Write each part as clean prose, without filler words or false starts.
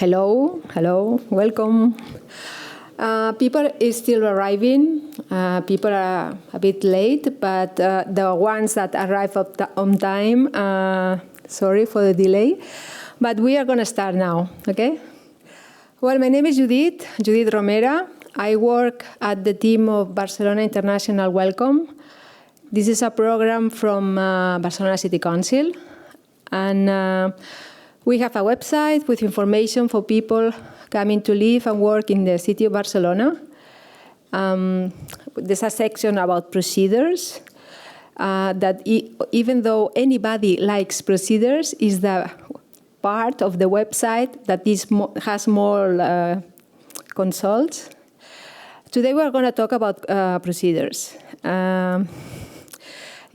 Hello, welcome. People is still arriving. People are a bit late, but the ones that arrive on time, sorry for the delay. But we are going to start now, okay? Well, my name is Judith Romera. I work at the team of Barcelona International Welcome. This is a program from Barcelona City Council. And we have a website with information for people coming to live and work in the city of Barcelona. There's a section about procedures that even though anybody likes procedures, is the part of the website that has more consults. Today we're going to talk about procedures.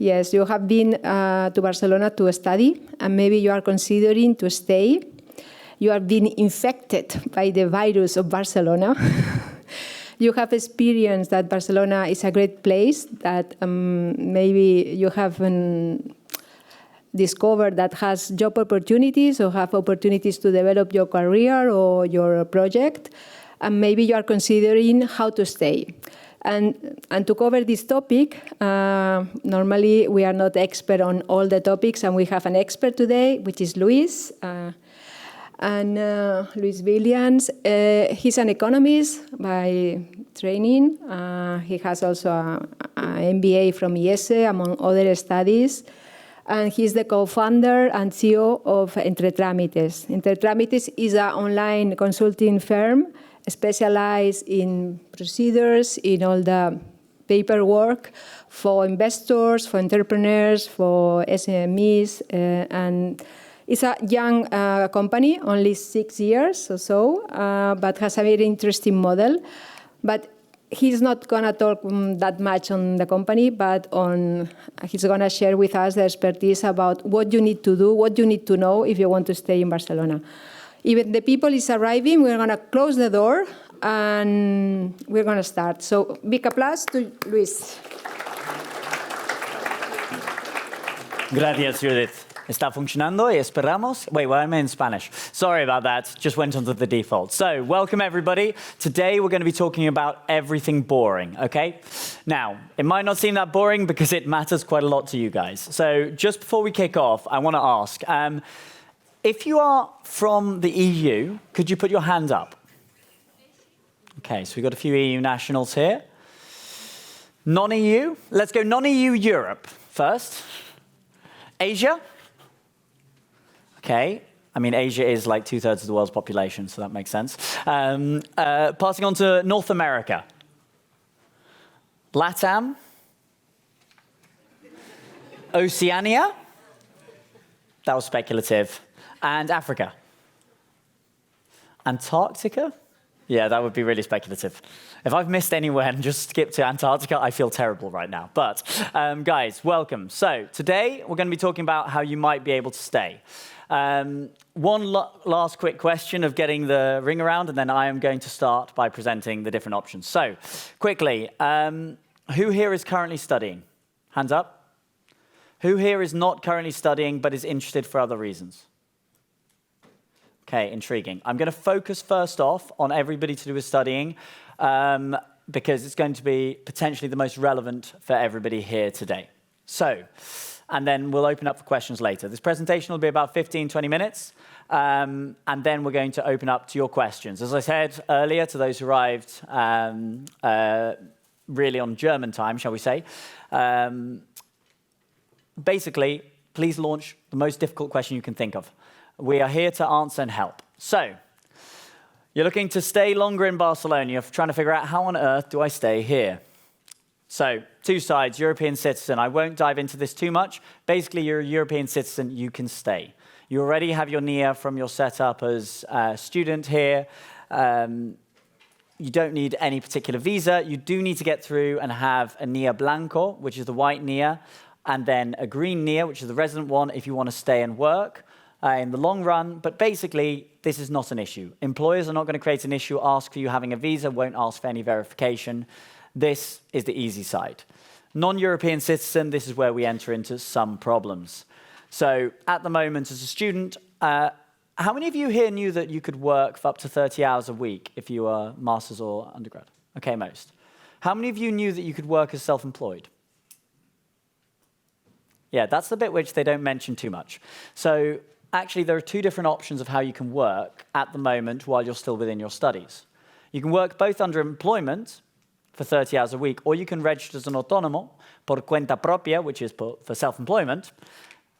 Yes, you have been to Barcelona to study, and maybe you are considering to stay. You have been infected by the virus of Barcelona. You have experienced that Barcelona is a great place, that maybe you haven't discovered that has job opportunities or have opportunities to develop your career or your project, and maybe you are considering how to stay. And to cover this topic, normally we are not expert on all the topics, and we have an expert today, which is Luis. Luis Williams. He's an economist by training. He has also an MBA from IESE, among other studies. And he's the co-founder and CEO of Entre Trámites. Entre Trámites is an online consulting firm specialized in procedures, in all the paperwork for investors, for entrepreneurs, for SMEs, and it's a young company, only 6 years or so, but has a very interesting model. But he's not going to talk that much on the company, but he's going to share with us the expertise about what you need to do, what you need to know if you want to stay in Barcelona. Even the people is arriving, we're going to close the door and we're going to start. So big applause to Luis. Gracias, Judith. Está funcionando y esperamos. Wait, well, I'm in Spanish. Sorry about that. Just went onto the default. So, welcome everybody. Today we're going to be talking about everything boring, okay? Now, it might not seem that boring because it matters quite a lot to you guys. So, just before we kick off, I want to ask, if you are from the EU, could you put your hand up? Okay, so we've got a few EU nationals here. Non-EU? Let's go non-EU Europe first. Asia? Okay, I mean, Asia is like 2/3 of the world's population, so that makes sense. Passing on to North America. LATAM? Oceania? That was speculative. And Africa. Antarctica? Yeah, that would be really speculative. If I've missed anywhere and just skipped to Antarctica, I feel terrible right now. But guys, welcome. So today we're going to be talking about how you might be able to stay. One last quick question of getting the ring around, and then I am going to start by presenting the different options. So quickly, who here is currently studying? Hands up. Who here is not currently studying but is interested for other reasons? Okay, intriguing. I'm going to focus first off on everybody to do with studying because it's going to be potentially the most relevant for everybody here today. So, and then we'll open up for questions later. This presentation will be about 15, 20 minutes, and then we're going to open up to your questions. As I said earlier, to those who arrived really on German time, shall we say, basically, please launch the most difficult question you can think of. We are here to answer and help. So, you're looking to stay longer in Barcelona. You're trying to figure out how on earth do I stay here? So, two sides, European citizen. I won't dive into this too much. Basically, you're a European citizen, you can stay. You already have your NIA from your setup as a student here. You don't need any particular visa. You do need to get through and have a NIA Blanco, which is the white NIA, and then a green NIA, which is the resident one, if you want to stay and work. In the long run, but basically, this is not an issue. Employers are not going to create an issue, ask for you having a visa, won't ask for any verification. This is the easy side. Non-European citizen, this is where we enter into some problems. So at the moment, as a student, how many of you here knew that you could work for up to 30 hours a week if you were master's or undergrad? Okay, most. How many of you knew that you could work as self-employed? Yeah, that's the bit which they don't mention too much. So actually, there are two different options of how you can work at the moment while you're still within your studies. You can work both under employment for 30 hours a week, or you can register as an autónomo por cuenta propia, which is for self-employment.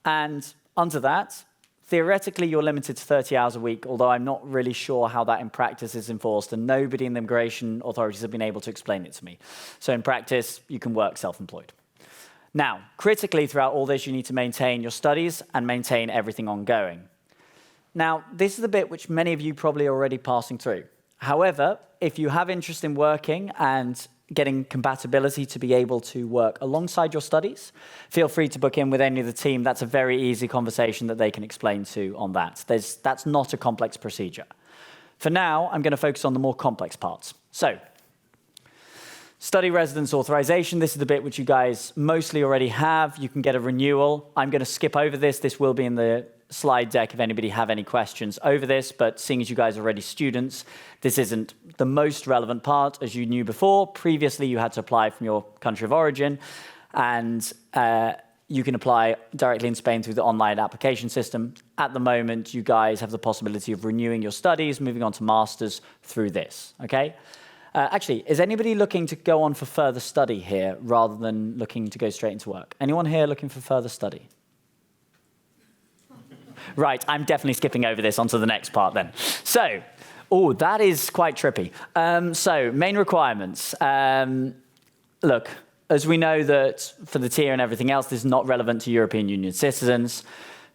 And under that, theoretically, you're limited to 30 hours a week, although I'm not really sure how that in practice is enforced, and nobody in the immigration authorities have been able to explain it to me. So in practice, you can work self-employed. Now, critically, throughout all this, you need to maintain your studies and maintain everything ongoing. Now, this is the bit which many of you probably are already passing through. However, if you have interest in working and getting compatibility to be able to work alongside your studies, feel free to book in with any of the team. That's a very easy conversation that they can explain to on that. That's not a complex procedure. For now, I'm going to focus on the more complex parts. So, study residence authorization, this is the bit which you guys mostly already have. You can get a renewal. I'm going to skip over this. This will be in the slide deck if anybody have any questions over this, but seeing as you guys are already students, this isn't the most relevant part. As you knew before, previously you had to apply from your country of origin, and you can apply directly in Spain through the online application system. At the moment, you guys have the possibility of renewing your studies, moving on to masters through this, okay? Actually, is anybody looking to go on for further study here rather than looking to go straight into work? Anyone here looking for further study? Right, I'm definitely skipping over this onto the next part then. So, oh, that is quite trippy. So, main requirements. Look, as we know that for the tier and everything else, this is not relevant to European Union citizens.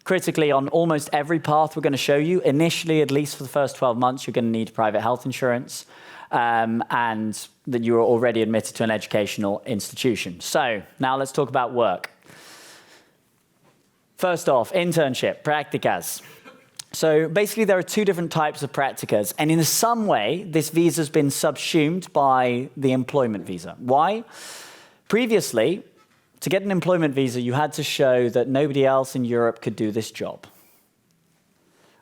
Critically, on almost every path we're going to show you, initially, at least for the first 12 months, you're going to need private health insurance. And that you are already admitted to an educational institution. So now let's talk about work. First off, internship, practicas. So basically there are two different types of practicas, and in some way this visa's been subsumed by the employment visa. Why? Previously, to get an employment visa, you had to show that nobody else in Europe could do this job,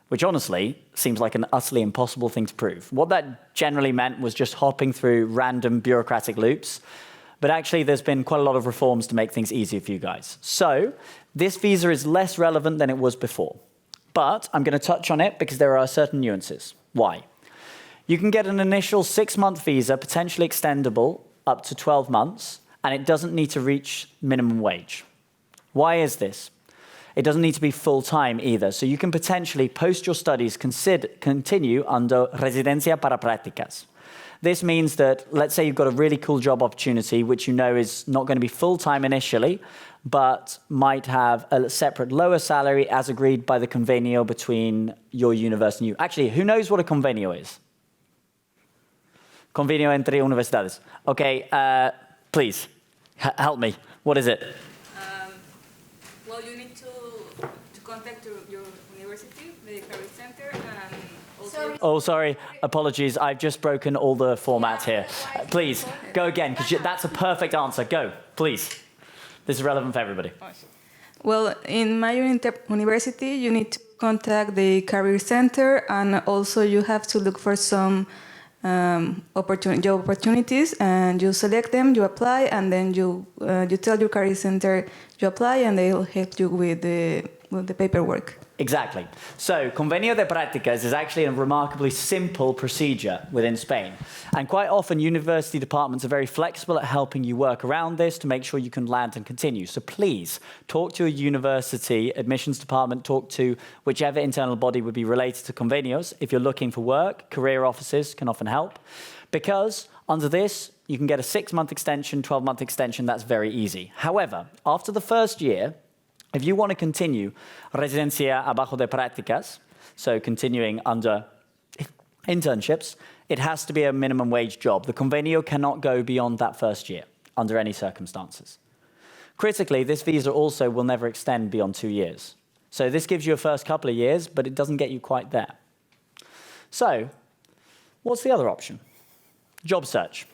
which honestly seems like an utterly impossible thing to prove. What that generally meant was just hopping through random bureaucratic loops, but actually there's been quite a lot of reforms to make things easier for you guys. So this visa is less relevant than it was before, but I'm going to touch on it because there are certain nuances. Why? You can get an initial 6-month visa, potentially extendable up to 12 months, and it doesn't need to reach minimum wage. Why is this? It doesn't need to be full-time either. So you can potentially, post your studies, continue under residencia para prácticas. This means that, let's say you've got a really cool job opportunity, which you know is not going to be full-time initially, but might have a separate lower salary as agreed by the convenio between your university and you. Actually, who knows what a convenio is? Convenio entre universidades. Okay, please, help me. What is it? Well, you need to contact your university, the career center, and also... Oh, sorry. Apologies. I've just broken all the format here. Please, go again, because that's a perfect answer. Go, please. This is relevant for everybody. Well, in my university, you need to contact the career center, and also you have to look for some job opportunities, and you select them, you apply, and then you tell your career center you apply, and they'll help you with the paperwork. Exactly. So, Convenio de Prácticas is actually a remarkably simple procedure within Spain. And quite often, university departments are very flexible at helping you work around this to make sure you can land and continue. So please, talk to a university admissions department, talk to whichever internal body would be related to convenios. If you're looking for work, career offices can often help. Because under this, you can get a 6-month extension, 12-month extension. That's very easy. However, after the first year, if you want to continue residencia abajo de prácticas, so continuing under internships, it has to be a minimum wage job. The convenio cannot go beyond that first year under any circumstances. Critically, this visa also will never extend beyond 2 years. So this gives you a first couple of years, but it doesn't get you quite there. So what's the other option? Job search.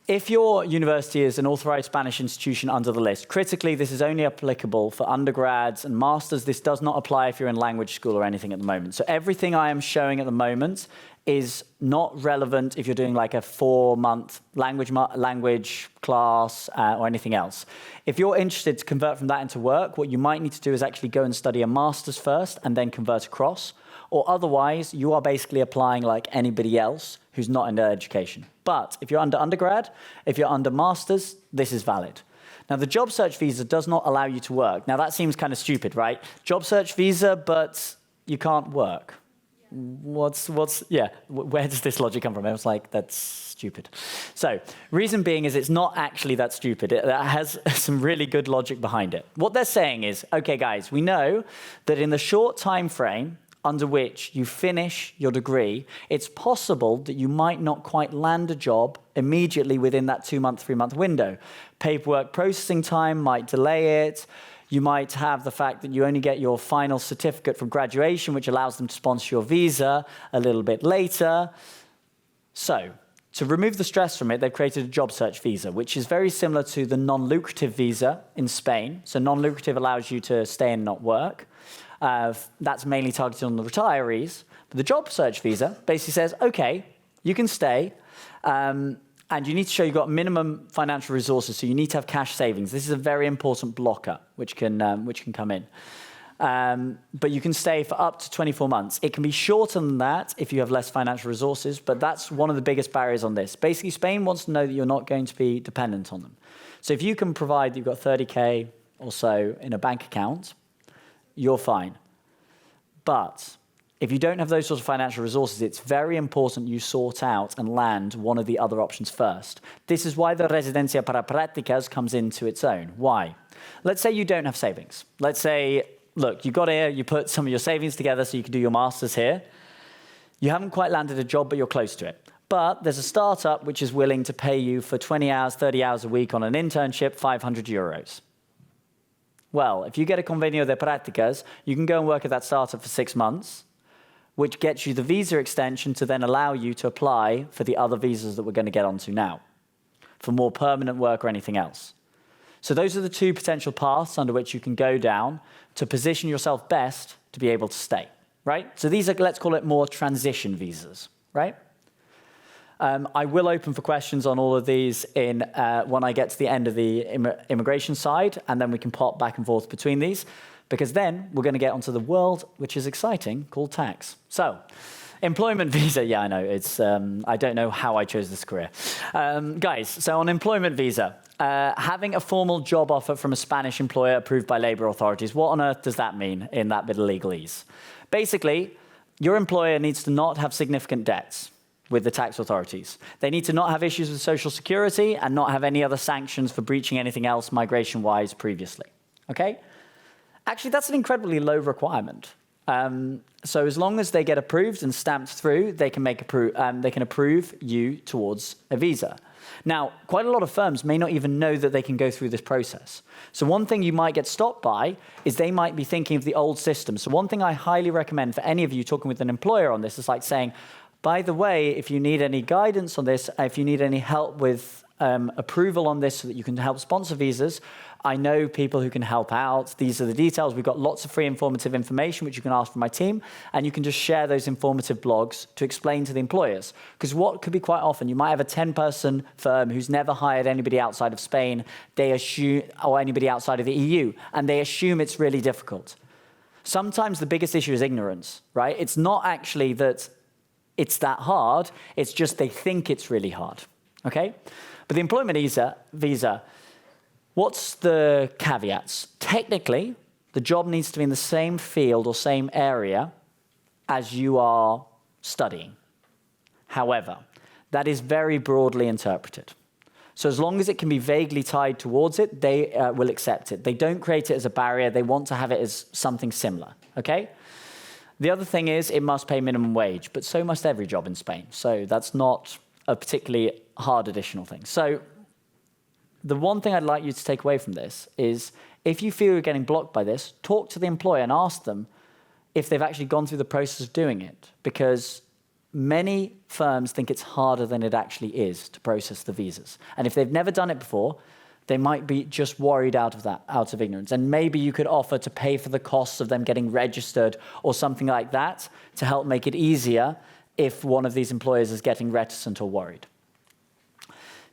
If your university is an authorized Spanish institution under the list, critically, this is only applicable for undergrads and masters. This does not apply if you're in language school or anything at the moment. So everything I am showing at the moment is not relevant if you're doing like a 4-month language class or anything else. If you're interested to convert from that into work, what you might need to do is actually go and study a master's first and then convert across. Or otherwise, you are basically applying like anybody else who's not in their education. But if you're under undergrad, if you're under master's, this is valid. Now, the job search visa does not allow you to work. Now, that seems kind of stupid, right? Job search visa, but you can't work. Where does this logic come from? I was like, that's stupid. So, reason being is it's not actually that stupid. It has some really good logic behind it. What they're saying is, okay, guys, we know that in the short time frame under which you finish your degree, it's possible that you might not quite land a job immediately within that 2-month, 3-month window. Paperwork processing time might delay it. You might have the fact that you only get your final certificate from graduation, which allows them to sponsor your visa a little bit later. So, to remove the stress from it, they've created a job search visa, which is very similar to the non-lucrative visa in Spain. So non-lucrative allows you to stay and not work. That's mainly targeted on the retirees. But the job search visa basically says, okay, you can stay, and you need to show you've got minimum financial resources, so you need to have cash savings. This is a very important blocker, which can come in. But you can stay for up to 24 months. It can be shorter than that if you have less financial resources, but that's one of the biggest barriers on this. Basically, Spain wants to know that you're not going to be dependent on them. So if you can provide that you've got 30K or so in a bank account, you're fine. But if you don't have those sorts of financial resources, it's very important you sort out and land one of the other options first. This is why the residencia para prácticas comes into its own. Why? Let's say you don't have savings. Let's say, look, you got here, you put some of your savings together so you can do your master's here. You haven't quite landed a job, but you're close to it. But there's a startup which is willing to pay you for 20 hours, 30 hours a week on an internship, 500 euros. Well, if you get a convenio de prácticas, you can go and work at that startup for 6 months, which gets you the visa extension to then allow you to apply for the other visas that we're going to get onto now, for more permanent work or anything else. So those are the two potential paths under which you can go down to position yourself best to be able to stay, right? So these are, let's call it more transition visas, right? I will open for questions on all of these when I get to the end of the immigration side, and then we can pop back and forth between these, because then we're going to get onto the world, which is exciting, called tax. So, employment visa. Yeah, I know. It's I don't know how I chose this career. Guys, so on employment visa, having a formal job offer from a Spanish employer approved by labor authorities, what on earth does that mean in that bit of legalese? Basically, your employer needs to not have significant debts with the tax authorities. They need to not have issues with Social Security and not have any other sanctions for breaching anything else migration-wise previously. Okay? Actually, that's an incredibly low requirement. So as long as they get approved and stamped through, they can approve you towards a visa. Now, quite a lot of firms may not even know that they can go through this process. So one thing you might get stopped by is they might be thinking of the old system. So one thing I highly recommend for any of you talking with an employer on this is like saying, by the way, if you need any guidance on this, if you need any help with approval on this so that you can help sponsor visas, I know people who can help out. These are the details. We've got lots of free informative information which you can ask from my team, and you can just share those informative blogs to explain to the employers. Because what could be quite often, you might have a 10-person firm who's never hired anybody outside of Spain, they assume, or anybody outside of the EU, and they assume it's really difficult. Sometimes the biggest issue is ignorance, right? It's not actually that it's that hard, it's just they think it's really hard, okay? But the employment visa, what's the caveats? Technically, the job needs to be in the same field or same area as you are studying. However, that is very broadly interpreted. So as long as it can be vaguely tied towards it, they will accept it. They don't create it as a barrier, they want to have it as something similar, okay? The other thing is it must pay minimum wage, but so must every job in Spain. So that's not a particularly hard additional thing. So the one thing I'd like you to take away from this is if you feel you're getting blocked by this, talk to the employer and ask them if they've actually gone through the process of doing it. Because many firms think it's harder than it actually is to process the visas. And if they've never done it before, they might be just worried out of ignorance. And maybe you could offer to pay for the costs of them getting registered or something like that to help make it easier if one of these employers is getting reticent or worried.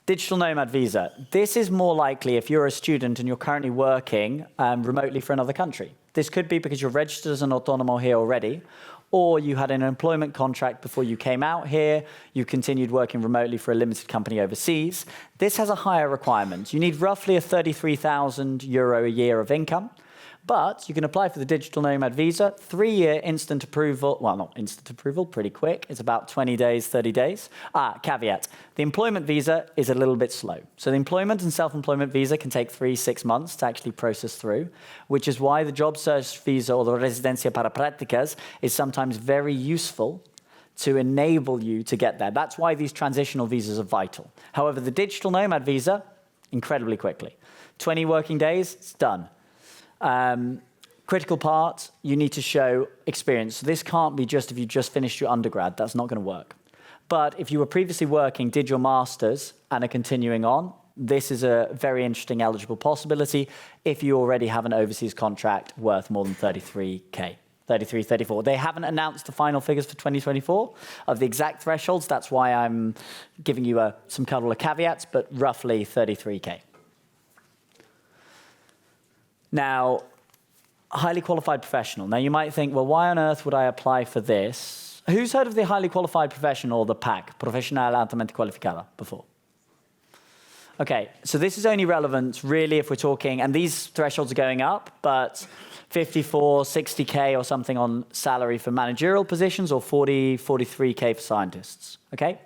Digital nomad visa. This is more likely if you're a student and you're currently working remotely for another country. This could be because you're registered as an autónomo here already, or you had an employment contract before you came out here, you continued working remotely for a limited company overseas. This has a higher requirement. You need roughly a 33,000 euro a year of income, but you can apply for the digital nomad visa, 3-year instant approval. Well, not instant approval, pretty quick. It's about 20 days, 30 days. Caveat, the employment visa is a little bit slow. So the employment and self-employment visa can take 3-6 months to actually process through, which is why the job search visa or the residencia para prácticas is sometimes very useful to enable you to get there. That's why these transitional visas are vital. However, the digital nomad visa, incredibly quickly. 20 working days, it's done. Critical part, you need to show experience. So this can't be just if you just finished your undergrad. That's not going to work. But if you were previously working, did your master's, and are continuing on, this is a very interesting eligible possibility if you already have an overseas contract worth more than 33K. 33, 34. They haven't announced the final figures for 2024 of the exact thresholds. That's why I'm giving you some couple of caveats, but roughly 33K. Now, highly qualified professional. Now, you might think, well, why on earth would I apply for this? Who's heard of the highly qualified professional, or the PAC, Profesional Altamente Cualificada, before? Okay, so this is only relevant really if we're talking, and these thresholds are going up, but 54, 60K or something on salary for managerial positions, or 40, 43K for scientists, okay?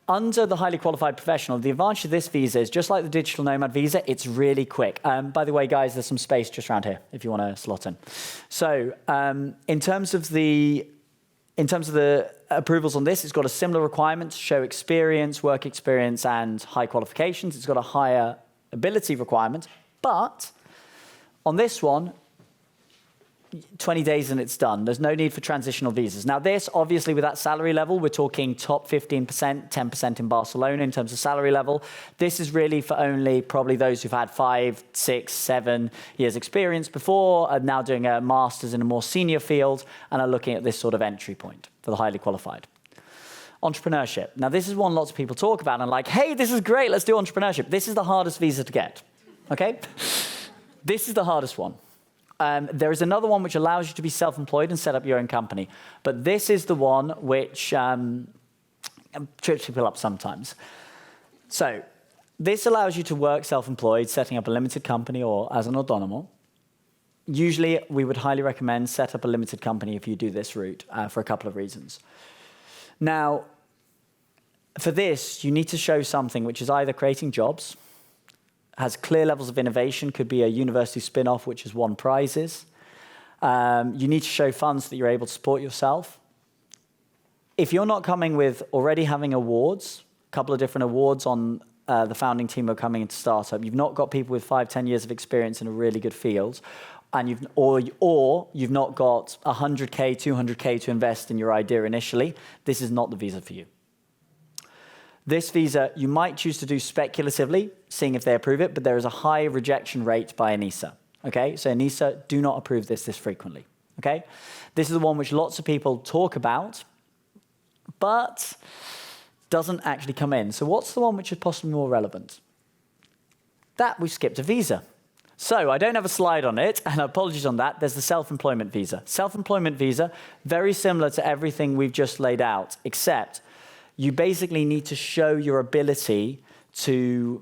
Under the highly qualified professional, the advantage of this visa is just like the digital nomad visa, it's really quick. By the way, guys, there's some space just around here if you want to slot in. So in terms of the approvals on this, it's got a similar requirement to show experience, work experience, and high qualifications. It's got a higher ability requirement, but on this one, 20 days and it's done. There's no need for transitional visas. Now this, obviously with that salary level, we're talking top 15%, 10% in Barcelona in terms of salary level. This is really for only probably those who've had 5, 6, 7 years experience before, are now doing a master's in a more senior field, and are looking at this sort of entry point for the highly qualified. Entrepreneurship. Now this is one lots of people talk about and like, hey, this is great, let's do entrepreneurship. This is the hardest visa to get, okay? This is the hardest one. There is another one which allows you to be self-employed and set up your own company. But this is the one which trips people up sometimes. So this allows you to work self-employed, setting up a limited company or as an autónomo. Usually, we would highly recommend set up a limited company if you do this route for a couple of reasons. Now, for this, you need to show something which is either creating jobs, has clear levels of innovation, could be a university spin-off which has won prizes. You need to show funds that you're able to support yourself. If you're not coming with already having awards, a couple of different awards on the founding team are coming into startup, you've not got people with 5, 10 years of experience in a really good field, and you've not got 100K, 200K to invest in your idea initially, this is not the visa for you. This visa, you might choose to do speculatively, seeing if they approve it, but there is a high rejection rate by ENISA, okay? So ENISA do not approve this frequently, okay? This is the one which lots of people talk about, but doesn't actually come in. So what's the one which is possibly more relevant? That we've skipped a visa. So I don't have a slide on it, and apologies on that. There's the self-employment visa. Self-employment visa, very similar to everything we've just laid out, except you basically need to show your ability to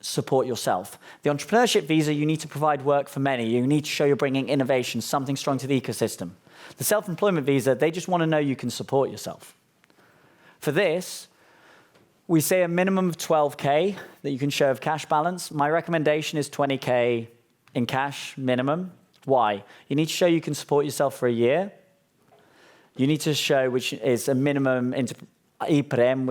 support yourself. The entrepreneurship visa, you need to provide work for many. You need to show you're bringing innovation, something strong to the ecosystem. The self-employment visa, they just want to know you can support yourself. For this, we say a minimum of 12K that you can show of cash balance. My recommendation is 20K in cash minimum. Why? You need to show you can support yourself for a year. You need to show, which is a minimum into IPREM,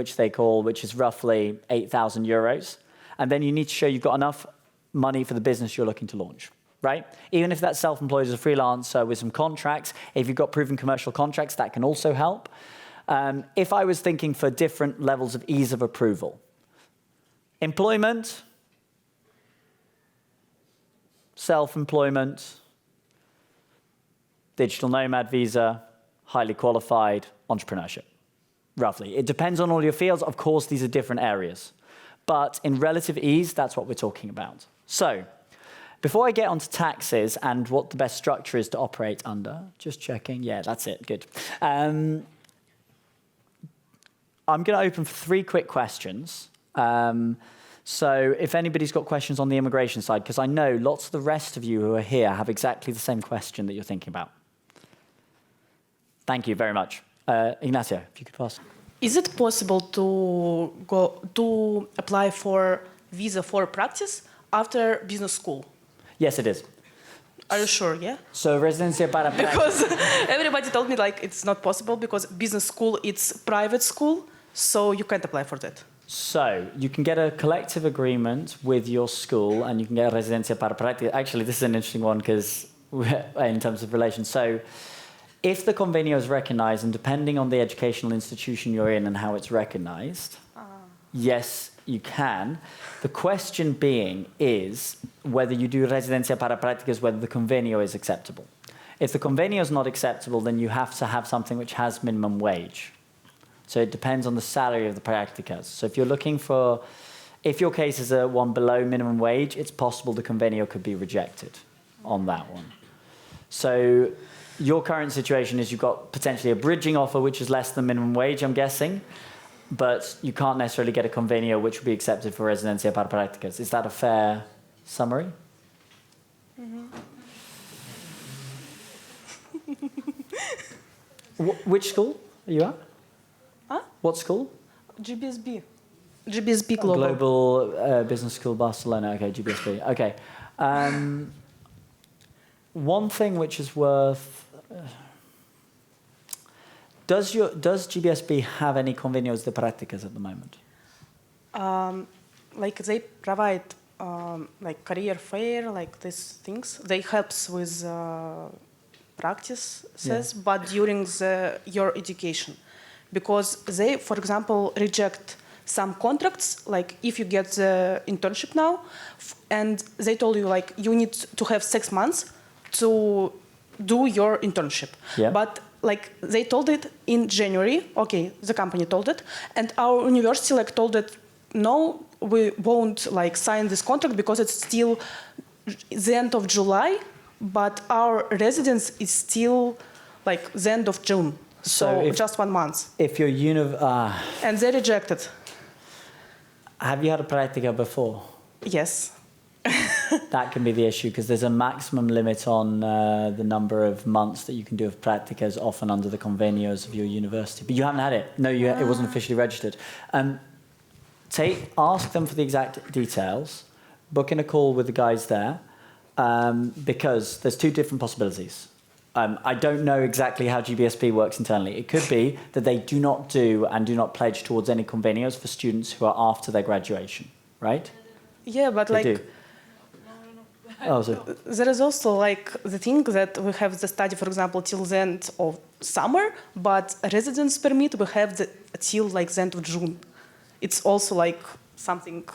which is roughly 8,000 euros. And then you need to show you've got enough money for the business you're looking to launch, right? Even if that's self-employed as a freelancer with some contracts, if you've got proven commercial contracts, that can also help. If I was thinking for different levels of ease of approval, employment, self-employment, digital nomad visa, highly qualified, entrepreneurship, roughly. It depends on all your fields. Of course, these are different areas. But in relative ease, that's what we're talking about. So, before I get onto taxes and what the best structure is to operate under, just checking. Yeah, that's it. Good. I'm going to open for 3 quick questions. So if anybody's got questions on the immigration side, because I know lots of the rest of you who are here have exactly the same question that you're thinking about. Thank you very much. Ignacio, if you could pass. Is it possible to apply for visa for practice after business school? Yes, it is. Are you sure? Yeah. So residencia para prácticas. Because everybody told me like it's not possible because business school it's private school, so you can't apply for that. So you can get a collective agreement with your school, and you can get a residencia para prácticas. Actually, this is an interesting one because in terms of relations. So if the convenio is recognized, and depending on the educational institution you're in and how it's recognized, yes, you can. The question being is whether you do residencia para prácticas, whether the convenio is acceptable. If the convenio is not acceptable, then you have to have something which has minimum wage. So it depends on the salary of the practicas. So if you're looking for, if your case is a one below minimum wage, it's possible the convenio could be rejected on that one. So your current situation is you've got potentially a bridging offer which is less than minimum wage, I'm guessing, but you can't necessarily get a convenio which will be accepted for residencia para prácticas. Is that a fair summary? Mm-hmm. Which school are you at? Huh? What school? GBSB. GBSB Global. Global Business School Barcelona. Okay, GBSB. Okay. One thing which is worth... Does GBSB have any convenios de prácticas at the moment? Like they provide like career fair, like these things. They helps with practices, but during your education. Because they, for example, reject some contracts, like if you get the internship now, and they told you like you need to have 6 months to do your internship. Yeah. But like they told it in January, okay, the company told it, and our university like told it, no, we won't like sign this contract because it's still the end of July, but our residence is still like the end of June. So just 1 month. If you're and they rejected. Have you had a practica before? Yes. That can be the issue because there's a maximum limit on the number of months that you can do of practicas, often under the convenios of your university. But you haven't had it. No, it wasn't officially registered. Ask them for the exact details. Book in a call with the guys there because there's 2 different possibilities. I don't know exactly how GBSB works internally. It could be that they do not do and do not pledge towards any convenios for students who are after their graduation, right? Yeah, but They like... do. Oh, so. There is also like the thing that we have the study, for example, till the end of summer, but residence permit we have till like the end of June. It's also like something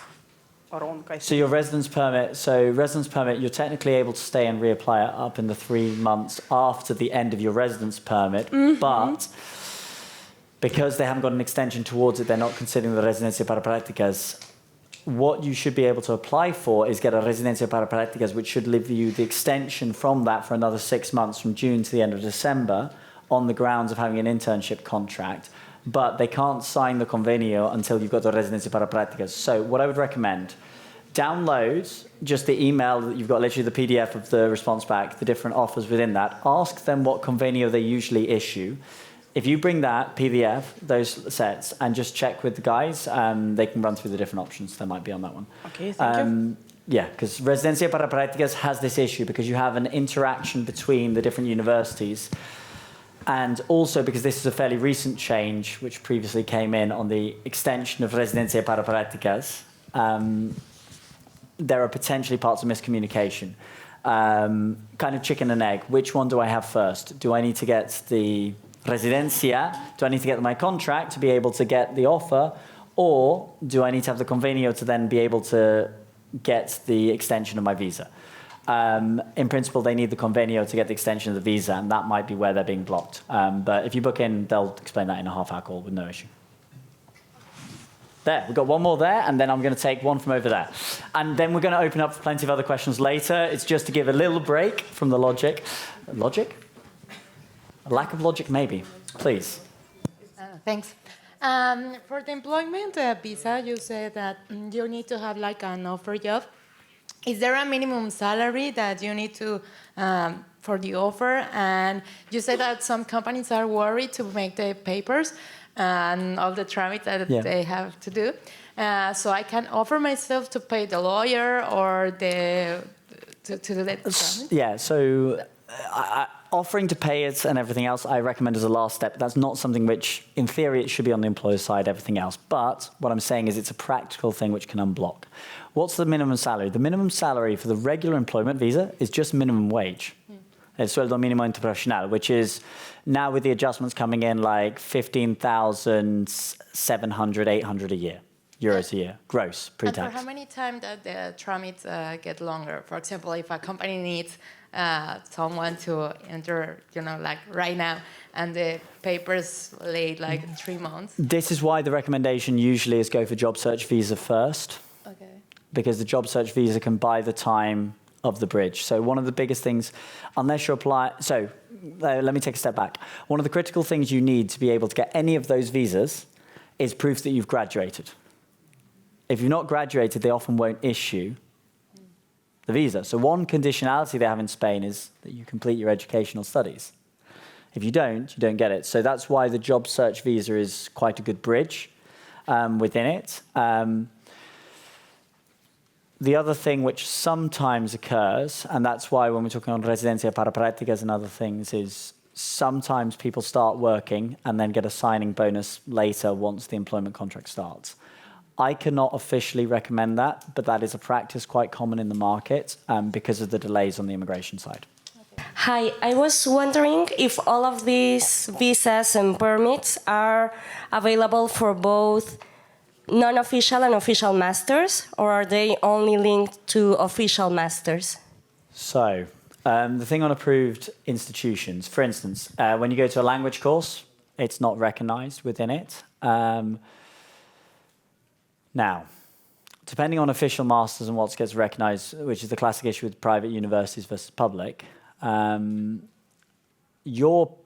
wrong, I think. So your residence permit, you're technically able to stay and reapply it up in the 3 months after the end of your residence permit, but because they haven't got an extension towards it, they're not considering the residencia para prácticas. What you should be able to apply for is get a residencia para prácticas, which should give you the extension from that for another 6 months, from June to the end of December, on the grounds of having an internship contract. But they can't sign the convenio until you've got the residencia para prácticas. So what I would recommend, download just the email that you've got, literally the PDF of the response back, the different offers within that. Ask them what convenio they usually issue. If you bring that PDF, those sets, and just check with the guys, they can run through the different options that might be on that one. Okay, thank you. Yeah, because Residencia para Prácticas has this issue because you have an interaction between the different universities. And also because this is a fairly recent change, which previously came in on the extension of Residencia para Prácticas, there are potentially parts of miscommunication. Kind of chicken and egg. Which one do I have first? Do I need to get the Residencia, do I need to get my contract to be able to get the offer, or do I need to have the convenio to then be able to get the extension of my visa? In principle, they need the convenio to get the extension of the visa, and that might be where they're being blocked. But if you book in, they'll explain that in a half-hour call with no issue. There, we've got one more there, and then I'm going to take one from over there. And then we're going to open up for plenty of other questions later. It's just to give a little break from the logic. Logic? A lack of logic, maybe. Please. Thanks. For the employment visa, you said that you need to have like an offer job. Is there a minimum salary that you need to for the offer? And you said that some companies are worried to make the papers and all the traffic that they have to do. So I can offer myself to pay the lawyer or to do that. Yeah, so offering to pay it and everything else, I recommend as a last step. That's not something which, in theory, it should be on the employer's side, everything else. But what I'm saying is it's a practical thing which can unblock. What's the minimum salary? The minimum salary for the regular employment visa is just minimum wage. El sueldo mínimo internacional, which is now with the adjustments coming in like 15,700, 800 a year, euros a year, gross, pre-tax. And for how many times that the tramits get longer? For example, if a company needs someone to enter, like right now, and the papers late like 3 months. This is why the recommendation usually is go for job search visa first. Okay. Because the job search visa can buy the time of the bridge. So one of the biggest things, unless you apply, let me take a step back. One of the critical things you need to be able to get any of those visas is proof that you've graduated. If you've not graduated, they often won't issue the visa. So one conditionality they have in Spain is that you complete your educational studies. If you don't get it. So that's why the job search visa is quite a good bridge within it. The other thing which sometimes occurs, and that's why when we're talking on residencia para prácticas and other things, is sometimes people start working and then get a signing bonus later once the employment contract starts. I cannot officially recommend that, but that is a practice quite common in the market because of the delays on the immigration side. Hi, I was wondering if all of these visas and permits are available for both non-official and official masters, or are they only linked to official masters? So, the thing on approved institutions, for instance, when you go to a language course, it's not recognized within it. Now, depending on official masters and what gets recognized, which is the classic issue with private universities versus public, your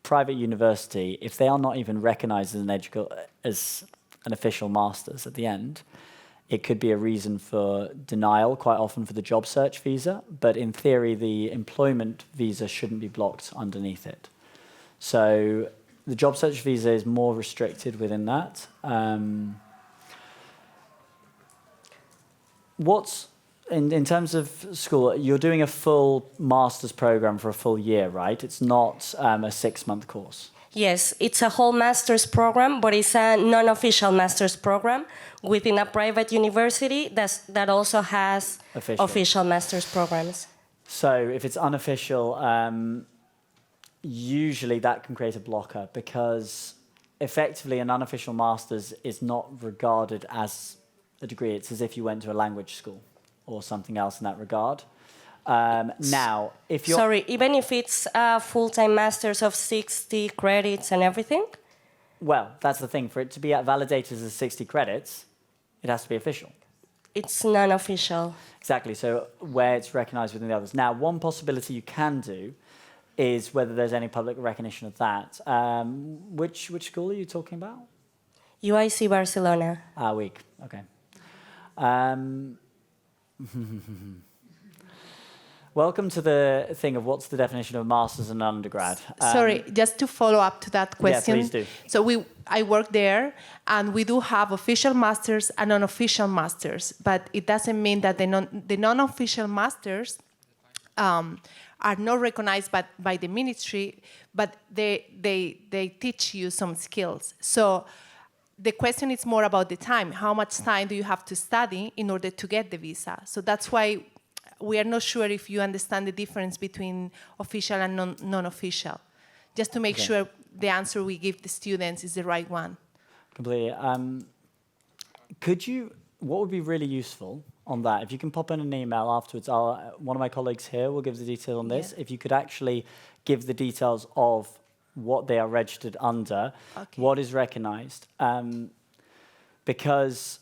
private university, if they are not even recognized as an official master's at the end, it could be a reason for denial, quite often for the job search visa, but in theory, the employment visa shouldn't be blocked underneath it. So the job search visa is more restricted within that. In terms of school, you're doing a full master's program for a full year, right? It's not a 6-month course. Yes, it's a whole master's program, but it's a non-official master's program within a private university that also has official master's programs. So if it's unofficial, usually that can create a blocker because effectively an unofficial master's is not regarded as a degree. It's as if you went to a language school or something else in that regard. Now, if you're... Sorry, even if it's a full-time master's of 60 credits and everything? Well, that's the thing. For it to be validated as 60 credits, it has to be official. It's non-official. Exactly, so where it's recognized within the others. Now, one possibility you can do is whether there's any public recognition of that. Which school are you talking about? UIC Barcelona. Weak, okay. Welcome to the thing of what's the definition of masters and undergrad. Sorry, just to follow up to that question. Yeah, please do. So I work there, and we do have official masters and unofficial masters, but it doesn't mean that the non-official masters are not recognized by the ministry, but they teach you some skills. So the question is more about the time. How much time do you have to study in order to get the visa? So that's why we are not sure if you understand the difference between official and non-official. Just to make sure the answer we give the students is the right one. Completely. What would be really useful on that, if you can pop in an email afterwards, one of my colleagues here will give the detail on this. If you could actually give the details of what they are registered under, what is recognized. Because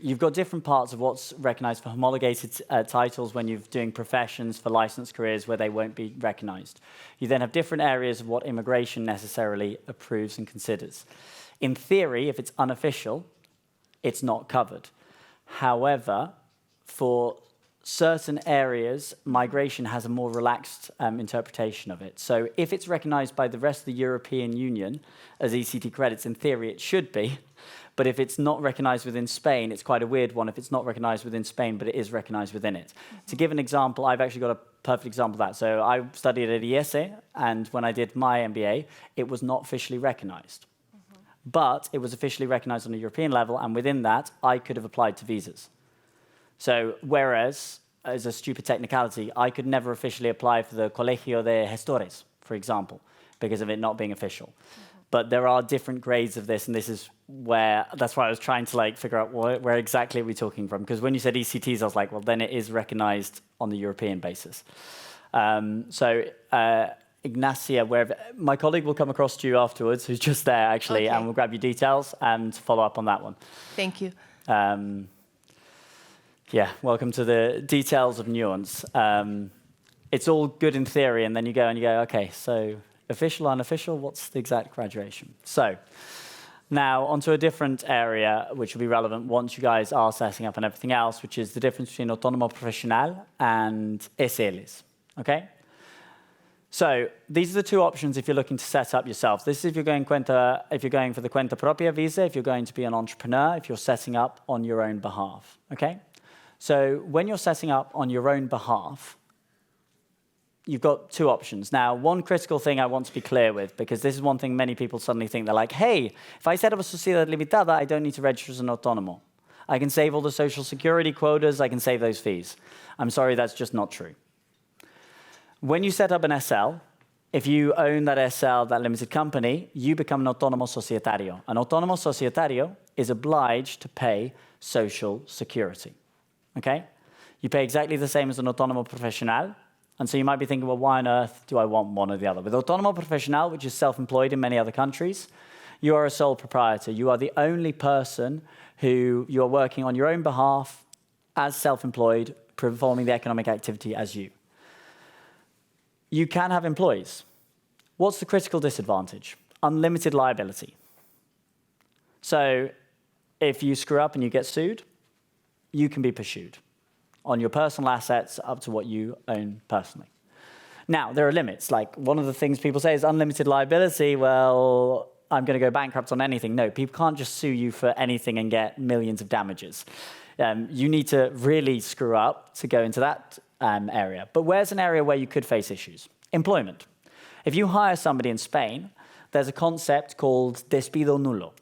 you've got different parts of what's recognized for homologated titles when you're doing professions for licensed careers where they won't be recognized. You then have different areas of what immigration necessarily approves and considers. In theory, if it's unofficial, it's not covered. However, for certain areas, migration has a more relaxed interpretation of it. So if it's recognized by the rest of the European Union as ECT credits, in theory it should be. But if it's not recognized within Spain, it's quite a weird one if it's not recognized within Spain, but it is recognized within it. To give an example, I've actually got a perfect example of that. So I studied at IESE, and when I did my MBA, it was not officially recognized. But it was officially recognized on a European level, and within that, I could have applied to visas. So whereas, as a stupid technicality, I could never officially apply for the Colegio de Gestores, for example, because of it not being official. But there are different grades of this, and this is that's why I was trying to figure out where exactly are we talking from. Because when you said ECTs, I was like, well, then it is recognized on the European basis. Ignacia, my colleague will come across to you afterwards, who's just there actually, and we'll grab your details and follow up on that one. Thank you. Welcome to the details of nuance. It's all good in theory, and then you go, okay, so official, unofficial, what's the exact graduation? So now onto a different area, which will be relevant once you guys are setting up and everything else, which is the difference between autónomo profesional and SLs, okay? So these are the two options if you're looking to set up yourself. This is if you're going for the cuenta propia visa, if you're going to be an entrepreneur, if you're setting up on your own behalf, okay? So when you're setting up on your own behalf, you've got two options. Now, one critical thing I want to be clear with, because this is one thing many people suddenly think, they're like, hey, if I set up a sociedad limitada, I don't need to register as an autónomo. I can save all the social security quotas, I can save those fees. I'm sorry, that's just not true. When you set up an SL, if you own that SL, that limited company, you become an autónomo societario. An autónomo societario is obliged to pay social security, okay? You pay exactly the same as an autónomo profesional, and so you might be thinking, well, why on earth do I want one or the other? With autónomo profesional, which is self-employed in many other countries, you are a sole proprietor. You are the only person who you are working on your own behalf as self-employed, performing the economic activity as you. You can have employees. What's the critical disadvantage? Unlimited liability. So if you screw up and you get sued, you can be pursued on your personal assets up to what you own personally. Now, there are limits. Like, one of the things people say is unlimited liability. Well, I'm going to go bankrupt on anything. No, people can't just sue you for anything and get millions of damages. You need to really screw up to go into that area. But where's an area where you could face issues? Employment. If you hire somebody in Spain, there's a concept called despido nulo.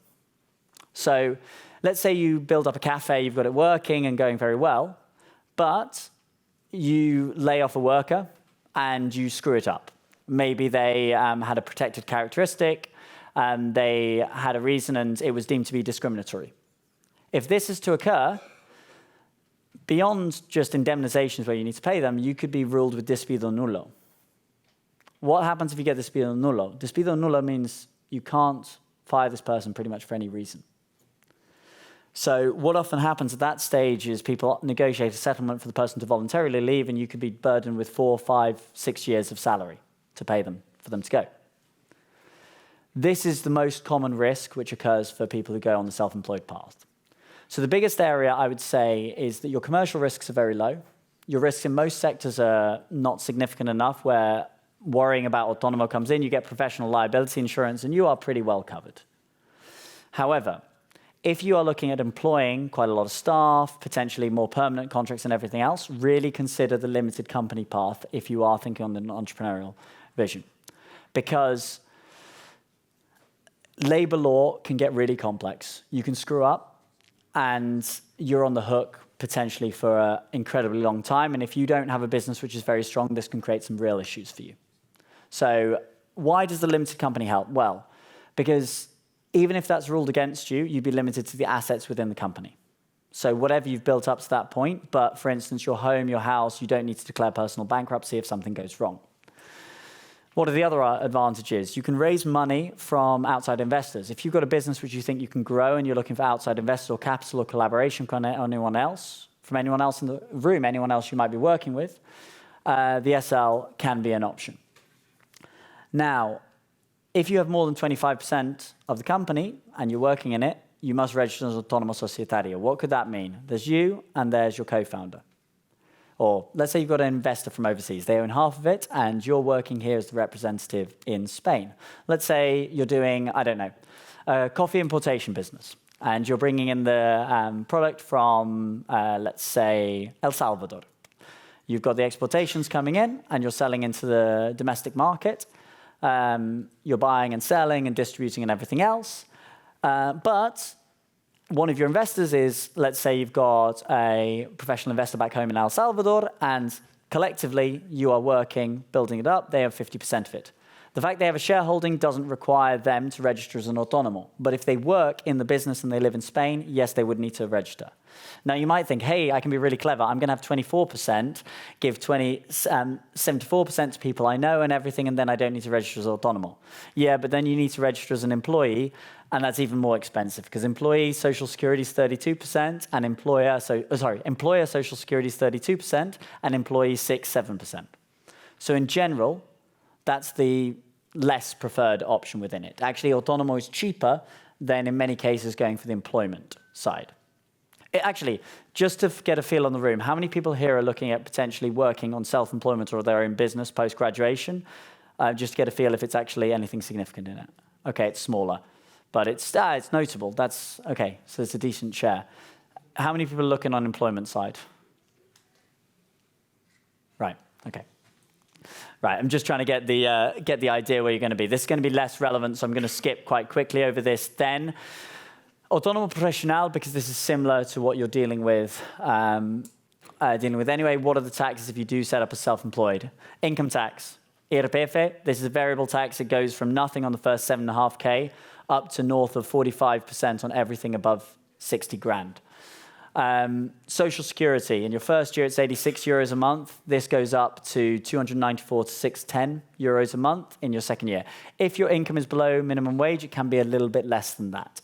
So let's say you build up a cafe, you've got it working and going very well, but you lay off a worker and you screw it up. Maybe they had a protected characteristic, they had a reason and it was deemed to be discriminatory. If this is to occur, beyond just indemnizations where you need to pay them, you could be ruled with despido nulo. What happens if you get despido nulo? Despido nulo means you can't fire this person pretty much for any reason. So what often happens at that stage is people negotiate a settlement for the person to voluntarily leave, and you could be burdened with 4, 5, 6 years of salary to pay them for them to go. This is the most common risk which occurs for people who go on the self-employed path. So the biggest area I would say is that your commercial risks are very low. Your risks in most sectors are not significant enough where worrying about autónomo comes in, you get professional liability insurance, and you are pretty well covered. However, if you are looking at employing quite a lot of staff, potentially more permanent contracts and everything else, really consider the limited company path if you are thinking on an entrepreneurial vision. Because labor law can get really complex. You can screw up and you're on the hook potentially for an incredibly long time. And if you don't have a business which is very strong, this can create some real issues for you. So why does the limited company help? Well, because even if that's ruled against you, you'd be limited to the assets within the company. So whatever you've built up to that point, but for instance, your home, your house, you don't need to declare personal bankruptcy if something goes wrong. What are the other advantages? You can raise money from outside investors. If you've got a business which you think you can grow and you're looking for outside investors or capital or collaboration from anyone else in the room, anyone else you might be working with, the SL can be an option. Now, if you have more than 25% of the company and you're working in it, you must register as autónomo societario. What could that mean? There's you and there's your co-founder. Or let's say you've got an investor from overseas. They own half of it and you're working here as the representative in Spain. Let's say you're doing, I don't know, a coffee importation business and you're bringing in the product from, let's say, El Salvador. You've got the exportations coming in and you're selling into the domestic market. You're buying and selling and distributing and everything else. But one of your investors is, let's say you've got a professional investor back home in El Salvador, and collectively you are working, building it up, they have 50% of it. The fact they have a shareholding doesn't require them to register as an autónomo. But if they work in the business and they live in Spain, yes, they would need to register. Now, you might think, hey, I can be really clever. I'm going to have 24%, give 74% to people I know and everything, and then I don't need to register as autónomo. Yeah, but then you need to register as an employee, and that's even more expensive because employee social security is 32%, and employer social security is 32%, and employee 7%. So in general, that's the less preferred option within it. Actually, autónomo is cheaper than in many cases going for the employment side. Actually, just to get a feel on the room, how many people here are looking at potentially working on self-employment or their own business post-graduation? Just to get a feel if it's actually anything significant in it. Okay, it's smaller, but it's notable. That's okay, so it's a decent share. How many people are looking on employment side? Right, okay. Right, I'm just trying to get the idea where you're going to be. This is going to be less relevant, so I'm going to skip quite quickly over this then. Autónomo profesional, because this is similar to what you're dealing with anyway. What are the taxes if you do set up as self-employed? Income tax, IRPF. This is a variable tax. It goes from nothing on the first 7.5K up to north of 45% on everything above 60 grand. Social security, in your first year it's 86 euros a month. This goes up to 294 to 610 euros a month in your second year. If your income is below minimum wage, it can be a little bit less than that.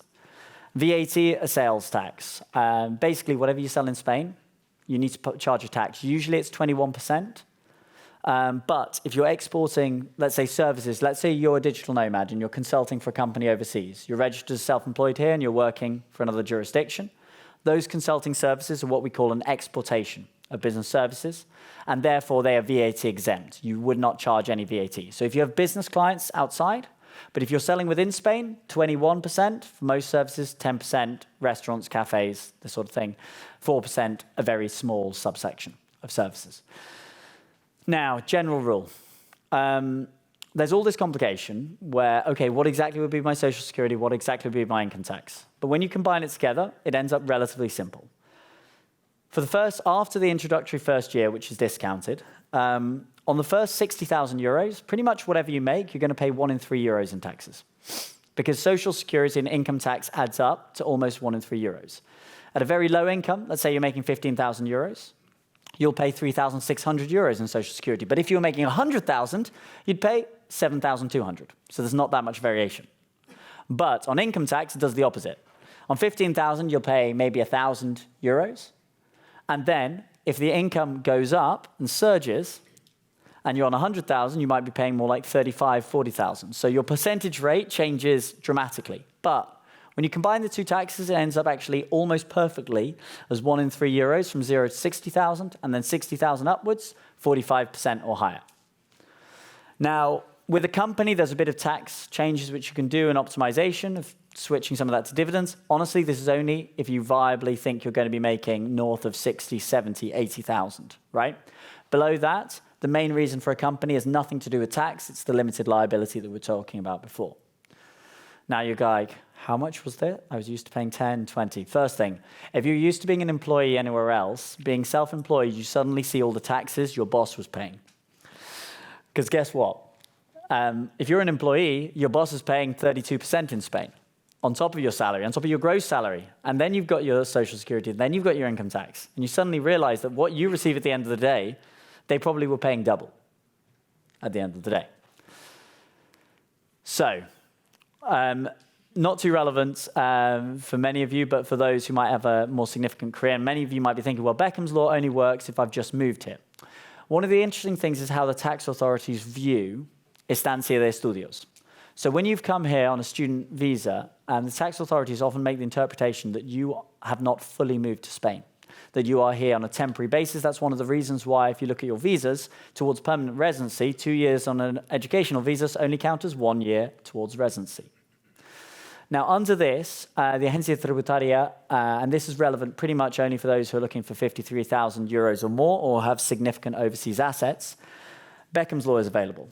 VAT, a sales tax. Basically, whatever you sell in Spain, you need to charge a tax. Usually it's 21%. But if you're exporting, let's say, services, let's say you're a digital nomad and you're consulting for a company overseas. You're registered as self-employed here and you're working for another jurisdiction. Those consulting services are what we call an exportation of business services, and therefore they are VAT exempt. You would not charge any VAT. So if you have business clients outside, but if you're selling within Spain, 21% for most services, 10% restaurants, cafes, this sort of thing, 4% a very small subsection of services. Now, general rule. There's all this complication where, okay, what exactly would be my social security? What exactly would be my income tax? But when you combine it together, it ends up relatively simple. After the introductory first year, which is discounted, on the first 60,000 euros, pretty much whatever you make, you're going to pay 1 in 3 euros in taxes. Because social security and income tax adds up to almost 1 in 3 euros. At a very low income, let's say you're making 15,000 euros, you'll pay 3,600 euros in social security. But if you're making 100,000, you'd pay 7,200. So there's not that much variation. But on income tax, it does the opposite. On 15,000, you'll pay maybe 1,000 euros. And then if the income goes up and surges, and you're on 100,000, you might be paying more like 35,000, 40,000. So your percentage rate changes dramatically. But when you combine the two taxes, it ends up actually almost perfectly as 1 in 3 euros from 0 to 60,000, and then 60,000 upwards, 45% or higher. Now, with a company, there's a bit of tax changes which you can do, an optimization of switching some of that to dividends. Honestly, this is only if you viably think you're going to be making north of 60, 70, 80,000, right? Below that, the main reason for a company has nothing to do with tax. It's the limited liability that we were talking about before. Now you're like, how much was that? I was used to paying 10, 20. First thing, if you're used to being an employee anywhere else, being self-employed, you suddenly see all the taxes your boss was paying. Because guess what? If you're an employee, your boss is paying 32% in Spain on top of your salary, on top of your gross salary. And then you've got your social security, then you've got your income tax. And you suddenly realize that what you receive at the end of the day, they probably were paying double at the end of the day. So, not too relevant for many of you, but for those who might have a more significant career, and many of you might be thinking, well, Beckham's Law only works if I've just moved here. One of the interesting things is how the tax authorities view estancia de estudios. So when you've come here on a student visa, the tax authorities often make the interpretation that you have not fully moved to Spain, that you are here on a temporary basis. That's one of the reasons why, if you look at your visas towards permanent residency, 2 years on an educational visa only count as 1 year towards residency. Now, under this, the Agencia Tributaria, and this is relevant pretty much only for those who are looking for 53,000 euros or more or have significant overseas assets, Beckham's Law is available.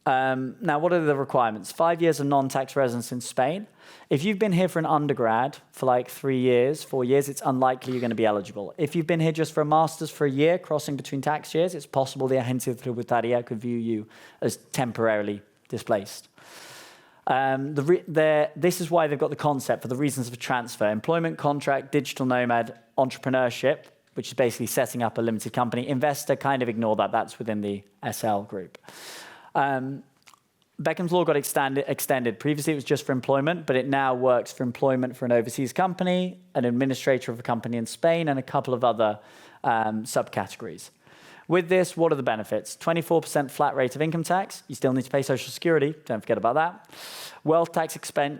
Now, what are the requirements? 5 years of non-tax residence in Spain. If you've been here for an undergrad for like 3 years, 4 years, it's unlikely you're going to be eligible. If you've been here just for a master's for a year, crossing between tax years, it's possible the Agencia Tributaria could view you as temporarily displaced. This is why they've got the concept for the reasons of transfer: employment, contract, digital nomad, entrepreneurship, which is basically setting up a limited company. Investor, kind of ignore that. That's within the SL group. Beckham's Law got extended. Previously, it was just for employment, but it now works for employment for an overseas company, an administrator of a company in Spain, and a couple of other subcategories. With this, what are the benefits? 24% flat rate of income tax. You still need to pay Social Security. Don't forget about that. Wealth tax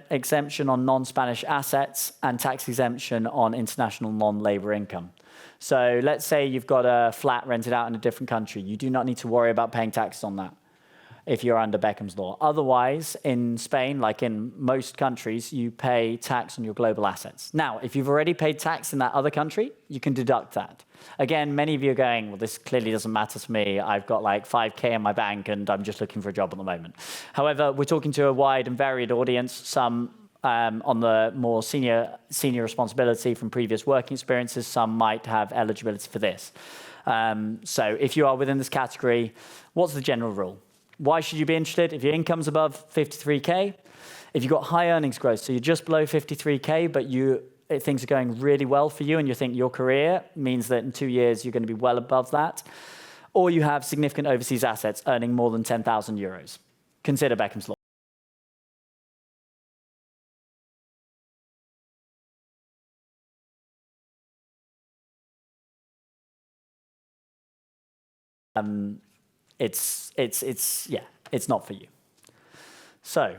exemption on non-Spanish assets and tax exemption on international non-labor income. So let's say you've got a flat rented out in a different country. You do not need to worry about paying taxes on that if you're under Beckham's Law. Otherwise, in Spain, like in most countries, you pay tax on your global assets. Now, if you've already paid tax in that other country, you can deduct that. Again, many of you are going, well, this clearly doesn't matter to me. I've got like 5K in my bank and I'm just looking for a job at the moment. However, we're talking to a wide and varied audience, some on the more senior responsibility from previous working experiences. Some might have eligibility for this. So if you are within this category, what's the general rule? Why should you be interested? If your income's above 53K, if you've got high earnings growth, so you're just below 53K, but things are going really well for you and you think your career means that in 2 years you're going to be well above that, or you have significant overseas assets earning more than 10,000 euros, consider Beckham's Law. It's not for you. So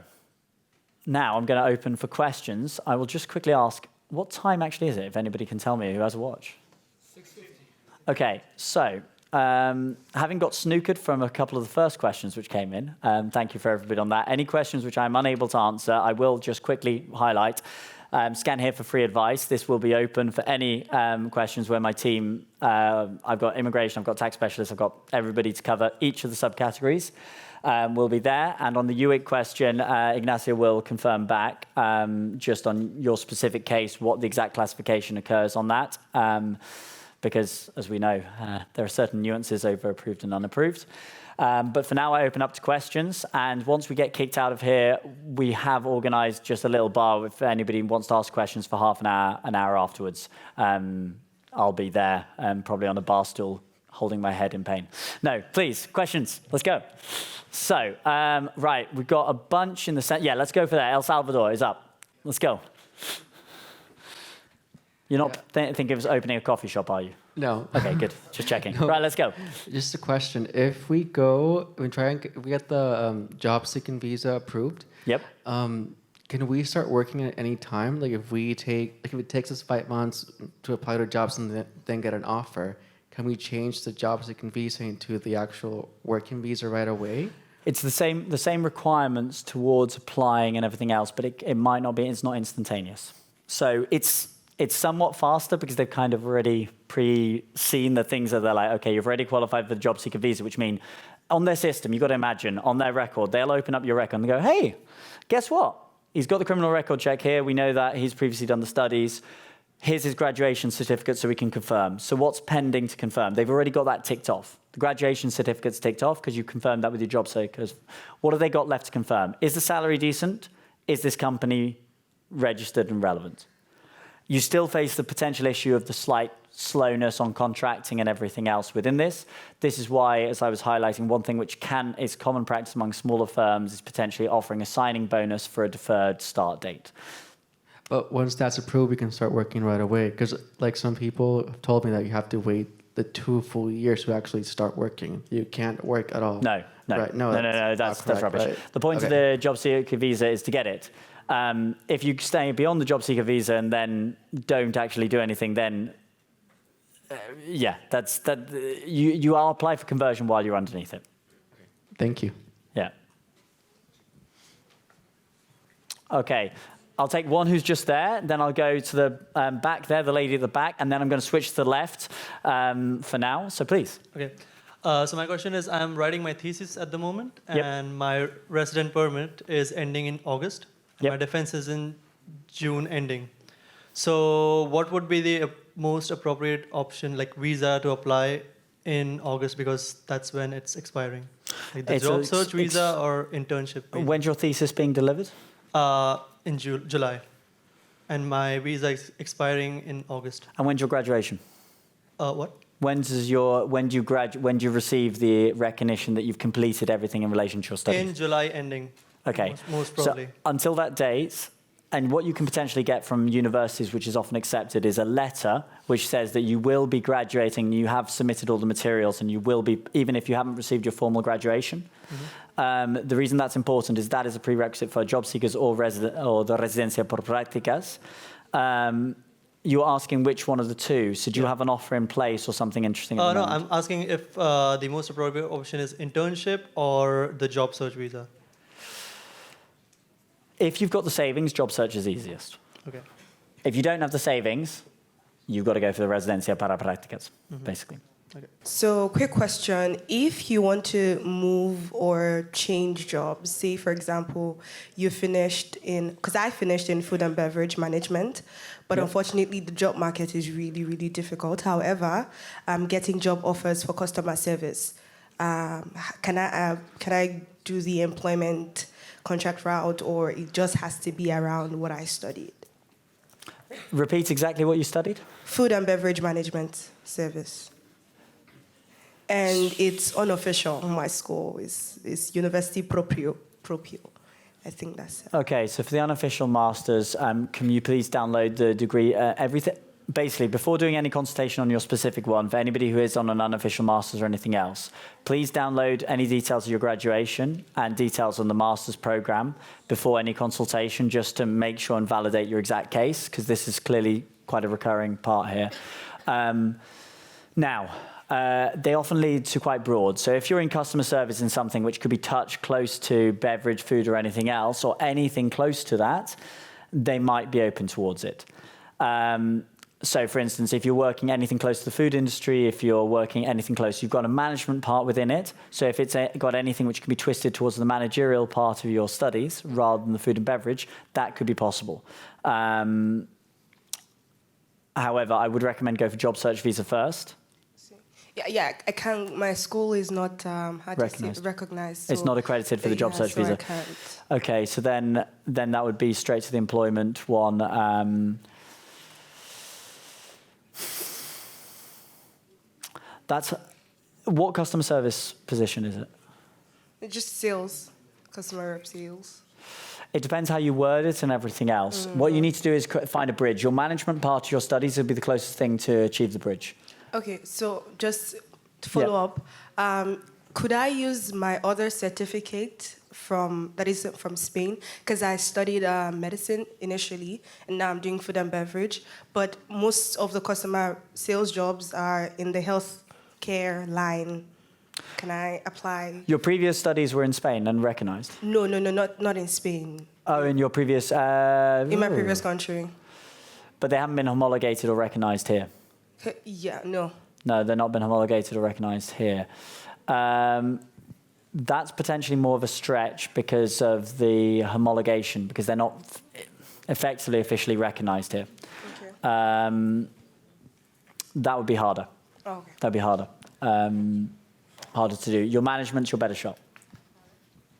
now I'm going to open for questions. I will just quickly ask, what time actually is it, if anybody can tell me who has a watch? 6:50. Okay, so having got snookered from a couple of the first questions which came in, thank you for everybody on that. Any questions which I'm unable to answer, I will just quickly highlight. Scan here for free advice. This will be open for any questions where my team, I've got immigration, I've got tax specialists, I've got everybody to cover each of the subcategories. Will be there. And on the UIC question, Ignacio will confirm back just on your specific case what the exact classification occurs on that. Because, as we know, there are certain nuances over approved and unapproved. But for now, I open up to questions. And once we get kicked out of here, we have organized just a little bar if anybody wants to ask questions for half an hour afterwards. I'll be there, probably on a bar stool, holding my head in pain. No, please, questions. Let's go. So, right, we've got a bunch in the center. Yeah, let's go for that. El Salvador is up. Let's go. You're not thinking of opening a coffee shop, are you? No. Okay, good. Just checking. No. Right, let's go. Just a question. If we get the job seeking visa approved. Yep. Can we start working at any time? Like if it takes us 5 months to apply to jobs and then get an offer, can we change the job seeking visa into the actual working visa right away? It's the same requirements towards applying and everything else, but it might not be. It's not instantaneous. So it's somewhat faster because they've kind of already pre-seen the things that they're like, okay, you've already qualified for the job seeker visa, which means on their system, you've got to imagine, on their record, they'll open up your record and go, hey, guess what? He's got the criminal record check here. We know that he's previously done the studies. Here's his graduation certificate so we can confirm. So what's pending to confirm? They've already got that ticked off. The graduation certificate's ticked off because you confirmed that with your job seekers. What have they got left to confirm? Is the salary decent? Is this company registered and relevant? You still face the potential issue of the slight slowness on contracting and everything else within this. This is why, as I was highlighting, one thing which is common practice among smaller firms is potentially offering a signing bonus for a deferred start date. But once that's approved, we can start working right away. Because like some people have told me that you have to wait the 2 full years to actually start working. You can't work at all. No. Right. No, That's rubbish. Right. The point of the job seeker visa is to get it. If you stay beyond the job seeker visa and then don't actually do anything, then you are apply for conversion while you're underneath it. Thank you. Yeah. Okay. I'll take one who's just there, then I'll go to the back there, the lady at the back, and then I'm going to switch to the left for now. So please. Okay. So my question is, I'm writing my thesis at the moment, Yep. and my resident permit is ending in August. Yep. My defense is in June ending. So what would be the most appropriate option, like visa, to apply in August, because that's when it's expiring? Like the job search visa or internship visa? When's your thesis being delivered? In July. And my visa is expiring in August. And when's your graduation? What? When do you receive the recognition that you've completed everything in relation to your studies? In July ending. Okay. Most probably. So until that date, and what you can potentially get from universities, which is often accepted, is a letter which says that you will be graduating, you have submitted all the materials, and you will be, even if you haven't received your formal graduation. Mm-hmm. The reason that's important is that is a prerequisite for job seekers or the residencia por prácticas. You're asking which one of the two. So do you have an offer in place or something interesting? No, I'm asking if the most appropriate option is internship or the job search visa. If you've got the savings, job search is easiest. Okay. If you don't have the savings, you've got to go for the residencia para prácticas, basically. Okay. So, quick question. If you want to move or change jobs, say, for example, you finished because I finished in food and beverage management, but unfortunately the job market is really, really difficult. However, I'm getting job offers for customer service. Can I do the employment contract route, or it just has to be around what I studied? Repeat exactly what you studied. Food and beverage management service. And it's unofficial. My school is University Proprio. I think that's it. Okay, so for the unofficial masters, can you please download the degree? Everything. Basically, before doing any consultation on your specific one, for anybody who is on an unofficial master's or anything else, please download any details of your graduation and details on the master's program before any consultation, just to make sure and validate your exact case, because this is clearly quite a recurring part here. They often lead to quite broad. So if you're in customer service in something which could be touched close to beverage, food, or anything else, or anything close to that, they might be open towards it. So, for instance, if you're working anything close to the food industry, if you're working anything close, you've got a management part within it. So if it's got anything which can be twisted towards the managerial part of your studies rather than the food and beverage, that could be possible. However, I would recommend go for job search visa first. Yeah, I can't. My school is not recognized. So it's not accredited for the job search visa. I can't. Okay, so then that would be straight to the employment one. That's what customer service position is it? It's just sales, customer rep sales. It depends how you word it and everything else. What you need to do is find a bridge. Your management part of your studies would be the closest thing to achieve the bridge. Okay, so just to follow up, could I use my other certificate from Spain? Because I studied medicine initially, and now I'm doing food and beverage. But most of the customer sales jobs are in the healthcare line. Can I apply? Your previous studies were in Spain and recognized? No, not in Spain. Oh, in your previous... in my previous country. But they haven't been homologated or recognized here? Yeah, no. No, they've not been homologated or recognized here. That's potentially more of a stretch because of the homologation, because they're not effectively officially recognized here. Okay. That would be harder. Oh, okay. That'd be harder. harder to do. Your management's your better shot.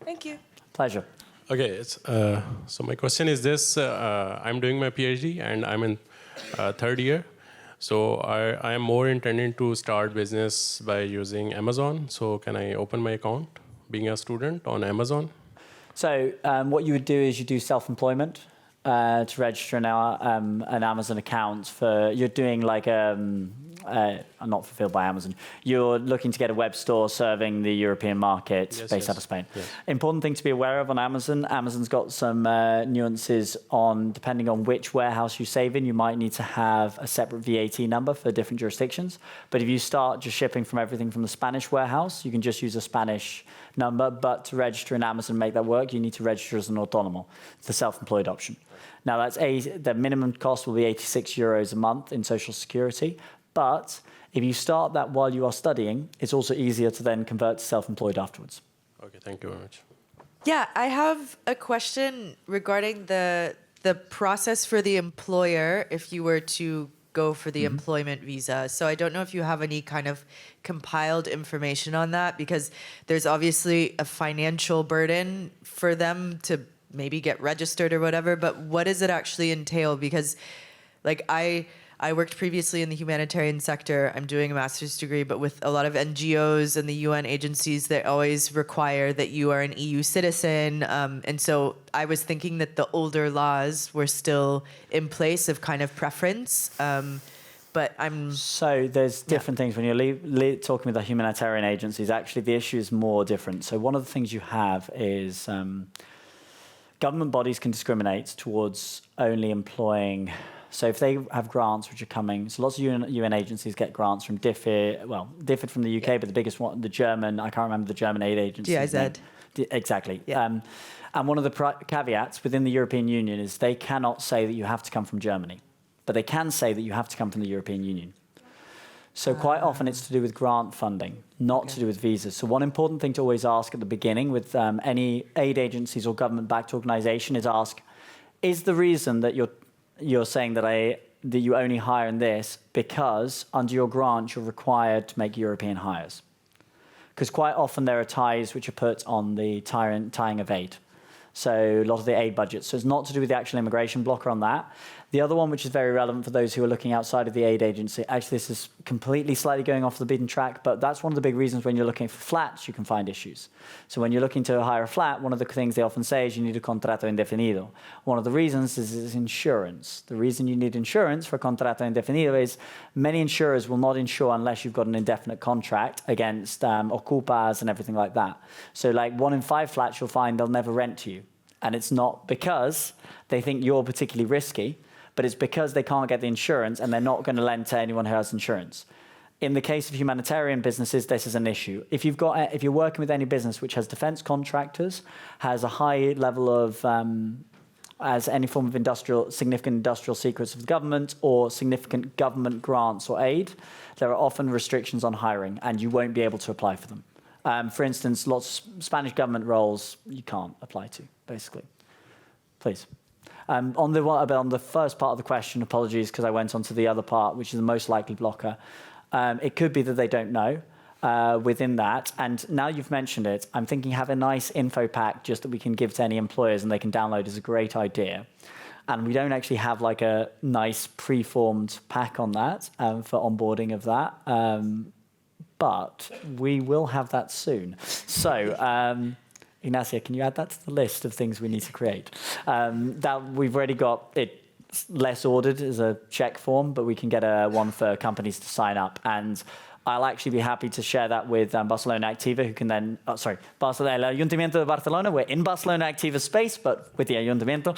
Thank you. Pleasure. Okay, so my question is this. I'm doing my PhD and I'm in third year. So I am more intending to start business by using Amazon. So can I open my account being a student on Amazon? So what you would do is you do self-employment to register an Amazon account for, you're doing like not fulfilled by Amazon. You're looking to get a web store serving the European market based out of Spain. Yes. Important thing to be aware of on Amazon. Amazon's got some nuances on, depending on which warehouse you save in, you might need to have a separate VAT number for different jurisdictions. But if you start just shipping from everything from the Spanish warehouse, you can just use a Spanish number. But to register in Amazon and make that work, you need to register as an autonomo, the self-employed option. Now, the minimum cost will be €86 a month in Social Security. But if you start that while you are studying, it's also easier to then convert to self-employed afterwards. Okay, thank you very much. Yeah, I have a question regarding the process for the employer if you were to go for the employment visa. So I don't know if you have any kind of compiled information on that, because there's obviously a financial burden for them to maybe get registered or whatever, but what does it actually entail? Because like I worked previously in the humanitarian sector. I'm doing a master's degree, but with a lot of NGOs and the UN agencies, they always require that you are an EU citizen. And so I was thinking that the older laws were still in place of kind of preference. But So there's different things. When you're talking with the humanitarian agencies, actually the issue is more different. So one of the things you have is government bodies can discriminate towards only employing. So if they have grants which are coming, so lots of UN agencies get grants from DFID from the UK, but the biggest one, the German, I can't remember the German aid agency. GIZ. Exactly. Yeah. And one of the caveats within the European Union is they cannot say that you have to come from Germany, but they can say that you have to come from the European Union. So quite often it's to do with grant funding, not to do with visas. So one important thing to always ask at the beginning with any aid agencies or government-backed organisation is ask, is the reason that you're saying that you only hire in this because under your grant you're required to make European hires? Because quite often there are ties which are put on the tying of aid. So a lot of the aid budgets. So it's not to do with the actual immigration blocker on that. The other one, which is very relevant for those who are looking outside of the aid agency, actually this is completely slightly going off the beaten track, but that's one of the big reasons when you're looking for flats, you can find issues. So when you're looking to hire a flat, one of the things they often say is you need a contrato indefinido. One of the reasons is insurance. The reason you need insurance for contrato indefinido is many insurers will not insure unless you've got an indefinite contract against ocupas and everything like that. So like 1 in 5 flats you'll find they'll never rent to you. And it's not because they think you're particularly risky, but it's because they can't get the insurance and they're not going to lend to anyone who has insurance. In the case of humanitarian businesses, this is an issue. If you're working with any business which has defense contractors, has a high level of, as any form of significant industrial secrets of the government or significant government grants or aid, there are often restrictions on hiring and you won't be able to apply for them. For instance, lots of Spanish government roles you can't apply to, basically. Please. On the first part of the question, apologies, because I went on to the other part, which is the most likely blocker. It could be that they don't know within that. And now you've mentioned it, I'm thinking have a nice info pack just that we can give to any employers and they can download is a great idea. And we don't actually have like a nice pre-formed pack on that for onboarding of that. But we will have that soon. So, Ignacia, can you add that to the list of things we need to create? That we've already got it less ordered as a check form, but we can get one for companies to sign up. And I'll actually be happy to share that with Barcelona Activa, who can then, el Ayuntamiento de Barcelona. We're in Barcelona Activa space, but with the Ayuntamiento.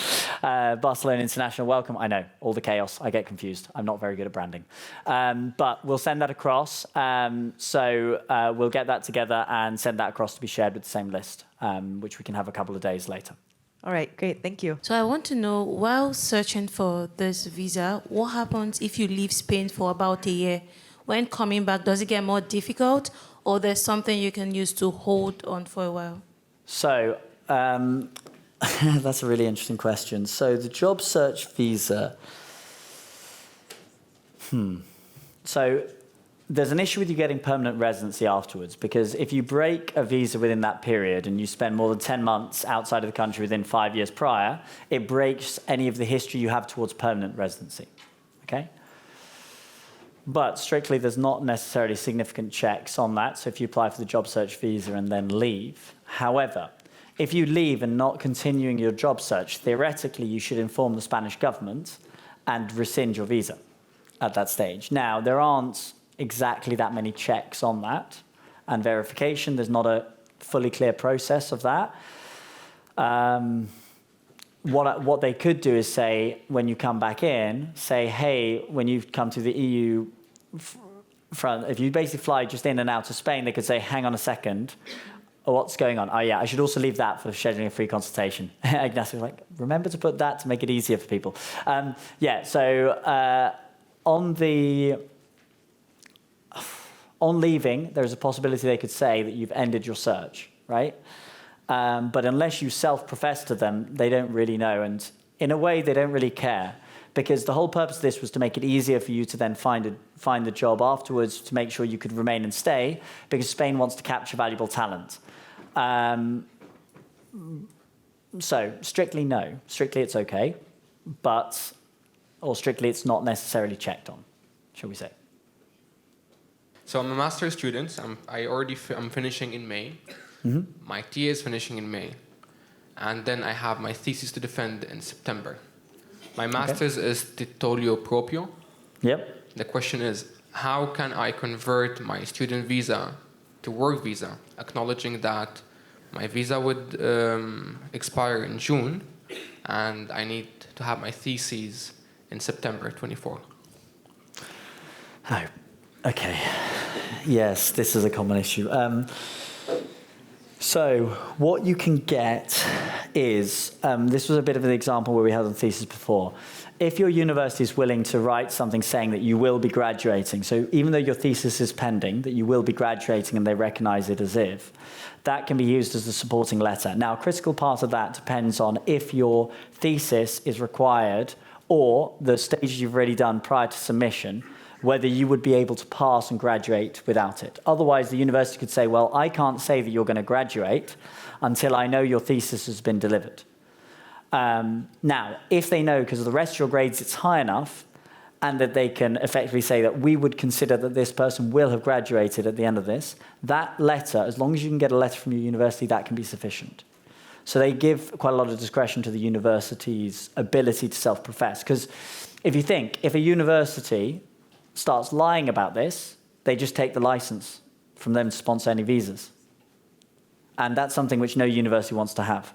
Barcelona International Welcome. I know, all the chaos. I get confused. I'm not very good at branding. But we'll send that across. So we'll get that together and send that across to be shared with the same list, which we can have a couple of days later. All right, great, thank you. So I want to know, while searching for this visa, what happens if you leave Spain for about a year? When coming back, does it get more difficult, or there's something you can use to hold on for a while? So that's a really interesting question. So the job search visa. So there's an issue with you getting permanent residency afterwards, because if you break a visa within that period and you spend more than 10 months outside of the country within 5 years prior, it breaks any of the history you have towards permanent residency, okay? But strictly, there's not necessarily significant checks on that. So if you apply for the job search visa and then leave. However, if you leave and not continuing your job search, theoretically, you should inform the Spanish government and rescind your visa at that stage. Now, there aren't exactly that many checks on that and verification. There's not a fully clear process of that. What they could do is say, when you come back in, say, hey, when you come to the EU front, if you basically fly just in and out of Spain, they could say, hang on a second, what's going on? Oh yeah, I should also leave that for scheduling a free consultation. Ignacio's like, remember to put that to make it easier for people. On leaving, there's a possibility they could say that you've ended your search, right? But unless you self-profess to them, they don't really know. And in a way, they don't really care, because the whole purpose of this was to make it easier for you to then find the job afterwards, to make sure you could remain and stay, because Spain wants to capture valuable talent. So strictly no. Strictly it's okay, or strictly it's not necessarily checked on, shall we say. So I'm a master's student. I'm finishing in May. Mm-hmm. My TA is finishing in May. And then I have my thesis to defend in September. My master's is titolo proprio. Yep. The question is, how can I convert my student visa to work visa, acknowledging that my visa would expire in June and I need to have my thesis in September 24? Oh, okay. Yes, this is a common issue. So what you can get is, this was a bit of an example where we had on thesis before. If your university is willing to write something saying that you will be graduating, so even though your thesis is pending, that you will be graduating and they recognize it as if, that can be used as a supporting letter. Now, a critical part of that depends on if your thesis is required or the stages you've already done prior to submission, whether you would be able to pass and graduate without it. Otherwise, the university could say, well, I can't say that you're going to graduate until I know your thesis has been delivered. Now, if they know because of the rest of your grades it's high enough, and that they can effectively say that we would consider that this person will have graduated at the end of this, that letter, as long as you can get a letter from your university, that can be sufficient. So they give quite a lot of discretion to the university's ability to self-profess. Because if you think, if a university starts lying about this, they just take the license from them to sponsor any visas. And that's something which no university wants to have.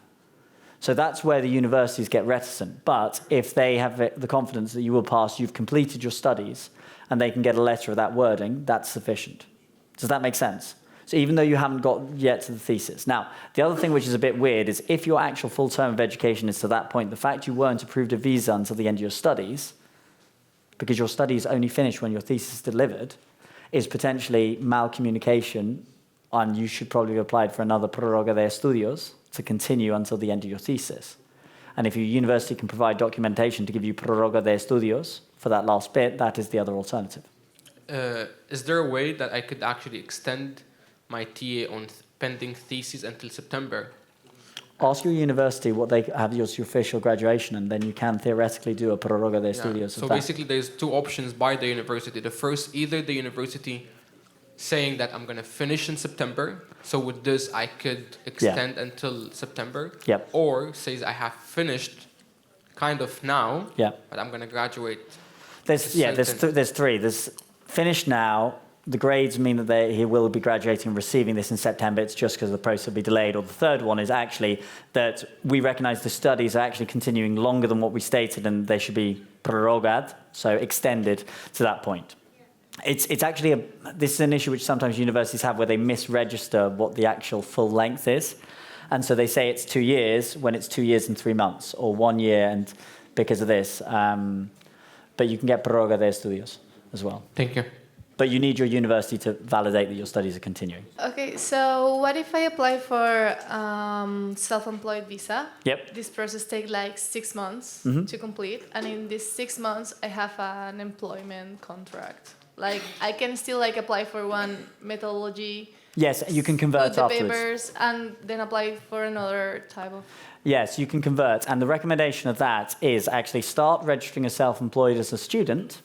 So that's where the universities get reticent. But if they have the confidence that you will pass, you've completed your studies, and they can get a letter of that wording, that's sufficient. Does that make sense? So even though you haven't got yet to the thesis. Now, the other thing which is a bit weird is if your actual full term of education is to that point, the fact you weren't approved a visa until the end of your studies, because your studies only finish when your thesis is delivered, is potentially malcommunication, and you should probably have applied for another proroga de estudios to continue until the end of your thesis. And if your university can provide documentation to give you proroga de estudios for that last bit, that is the other alternative. Is there a way that I could actually extend my TA on pending thesis until September? Ask your university what they have as your official graduation, and then you can theoretically do a proroga de estudios. So basically there's two options by the university. The first, either the university saying that I'm going to finish in September, so with this I could extend until September, or says I have finished kind of now, but I'm going to graduate. There's three. There's finished now. The grades mean that he will be graduating and receiving this in September. It's just because the process will be delayed. Or the third one is actually that we recognize the studies are actually continuing longer than what we stated, and they should be prorogad, so extended to that point. It's actually this is an issue which sometimes universities have where they misregister what the actual full length is. And so they say it's 2 years when it's 2 years and 3 months, or 1 year and because of this. But you can get proroga de estudios as well. Thank you. But you need your university to validate that your studies are continuing. Okay, so what if I apply for self-employed visa? Yep. This process takes like 6 months to complete, and in these 6 months I have an employment contract. Like, I can still like apply for one methodology. Yes, you can convert do the afterwards. papers and then apply for another type of. Yes, you can convert. And the recommendation of that is actually start registering as self-employed as a student,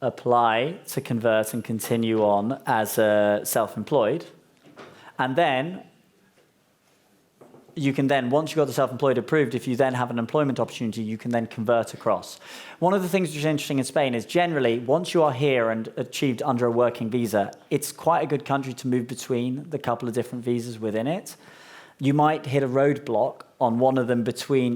apply to convert and continue on as a self-employed, and then you can then, once you've got the self-employed approved, if you then have an employment opportunity, you can then convert across. One of the things which is interesting in Spain is generally, once you are here and achieved under a working visa, it's quite a good country to move between the couple of different visas within it. You might hit a roadblock on one of them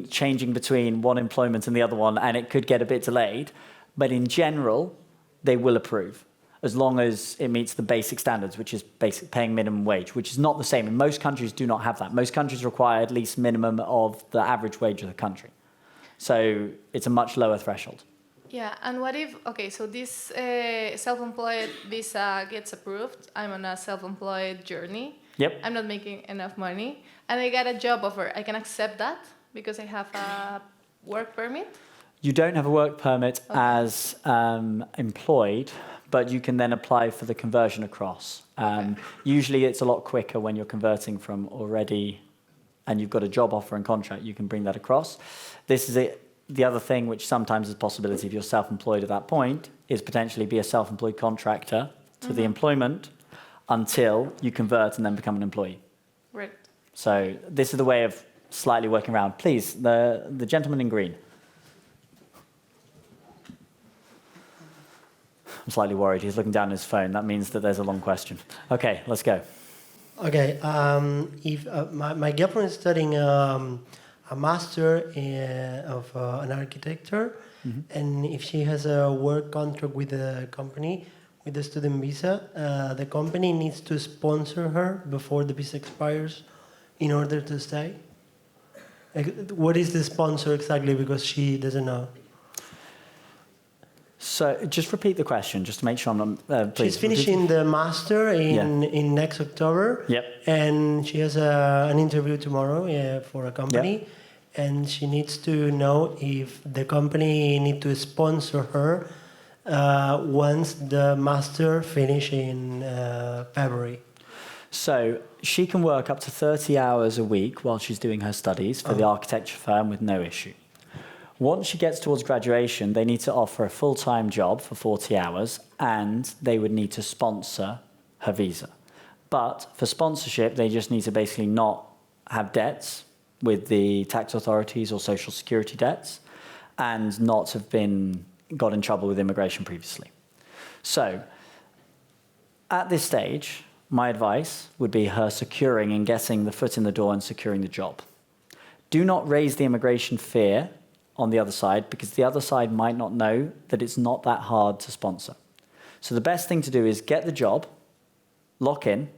changing between one employment and the other one, and it could get a bit delayed. But in general, they will approve, as long as it meets the basic standards, which is basic paying minimum wage, which is not the same. And most countries do not have that. Most countries require at least minimum of the average wage of the country. So it's a much lower threshold. Yeah, and what if, okay, so this self-employed visa gets approved, I'm on a self-employed journey. Yep. I'm not making enough money, and I got a job offer. I can accept that because I have a work permit? You don't have a work permit as employed, but you can then apply for the conversion across. Usually it's a lot quicker when you're converting from already and you've got a job offer and contract, you can bring that across. This is it. The other thing which sometimes is a possibility if you're self-employed at that point is potentially be a self-employed contractor to the employment until you convert and then become an employee. Right. So this is the way of slightly working around. Please, the gentleman in green. I'm slightly worried. He's looking down at his phone. That means that there's a long question. Okay, let's go. Okay, if my girlfriend is studying a master of an architecture, and if she has a work contract with the company, with the student visa, the company needs to sponsor her before the visa expires in order to stay. Like, what is the sponsor exactly? Because she doesn't know. So just repeat the question, just to make sure I'm not... please. She's finishing the master in next October. Yep. And she has an interview tomorrow for a company. Yep. And she needs to know if the company need to sponsor her once the master finish in February. So she can work up to 30 hours a week while she's doing her studies for the architecture firm with no issue. Once she gets towards graduation, they need to offer a full-time job for 40 hours and they would need to sponsor her visa. But for sponsorship, they just need to basically not have debts with the tax authorities or social security debts and not have got in trouble with immigration previously. So at this stage, my advice would be her securing and getting the foot in the door and securing the job. Do not raise the immigration fear on the other side, because the other side might not know that it's not that hard to sponsor. So the best thing to do is get the job, lock in,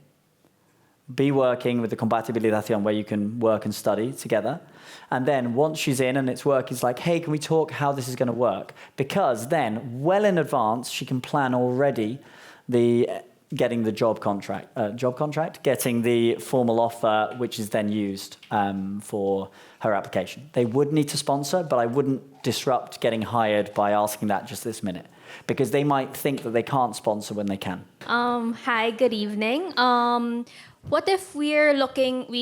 be working with the compatibilización where you can work and study together. And then once she's in and it's work, it's like, hey, can we talk how this is going to work? Because then, well in advance, she can plan already getting the job contract, getting the formal offer, which is then used for her application. They would need to sponsor, but I wouldn't disrupt getting hired by asking that just this minute, because they might think that they can't sponsor when they can. Hi, good evening. What if we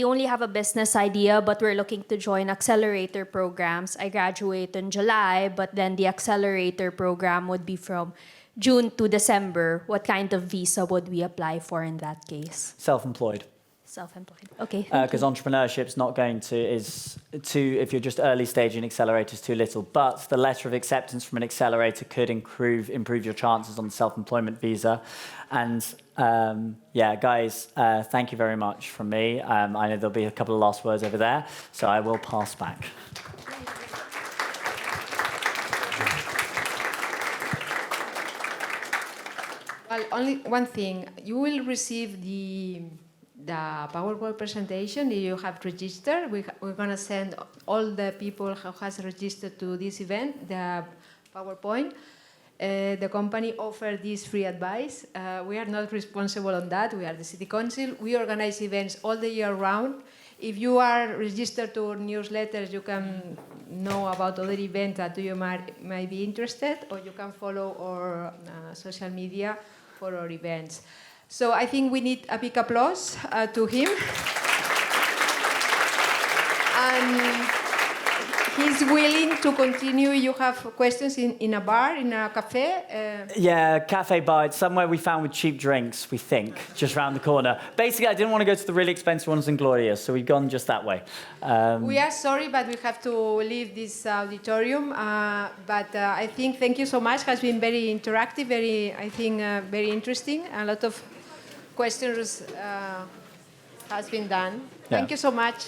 only have a business idea, but we're looking to join accelerator programs? I graduate in July, but then the accelerator program would be from June to December. What kind of visa would we apply for in that case? Self-employed. Self-employed. Okay. Because entrepreneurship's not going to, if you're just early stage in accelerator, is too little. But the letter of acceptance from an accelerator could improve your chances on the self-employment visa. And guys, thank you very much from me. I know there'll be a couple of last words over there, so I will pass back. Well, only one thing. You will receive the PowerPoint presentation if you have registered. We're going to send all the people who has registered to this event the PowerPoint. The company offers this free advice. We are not responsible on that. We are the City Council. We organize events all the year round. If you are registered to our newsletters, you can know about other events that you might be interested, or you can follow our social media for our events. So I think we need a big applause to him. And he's willing to continue. You have questions in a bar, in a cafe? Yeah, cafe bar. It's somewhere we found with cheap drinks, we think, just round the corner. Basically, I didn't want to go to the really expensive ones in Gloria, so we've gone just that way. We are sorry, but we have to leave this auditorium. But I think thank you so much. It has been very interactive, very interesting. A lot of questions has been done. Thank you so much.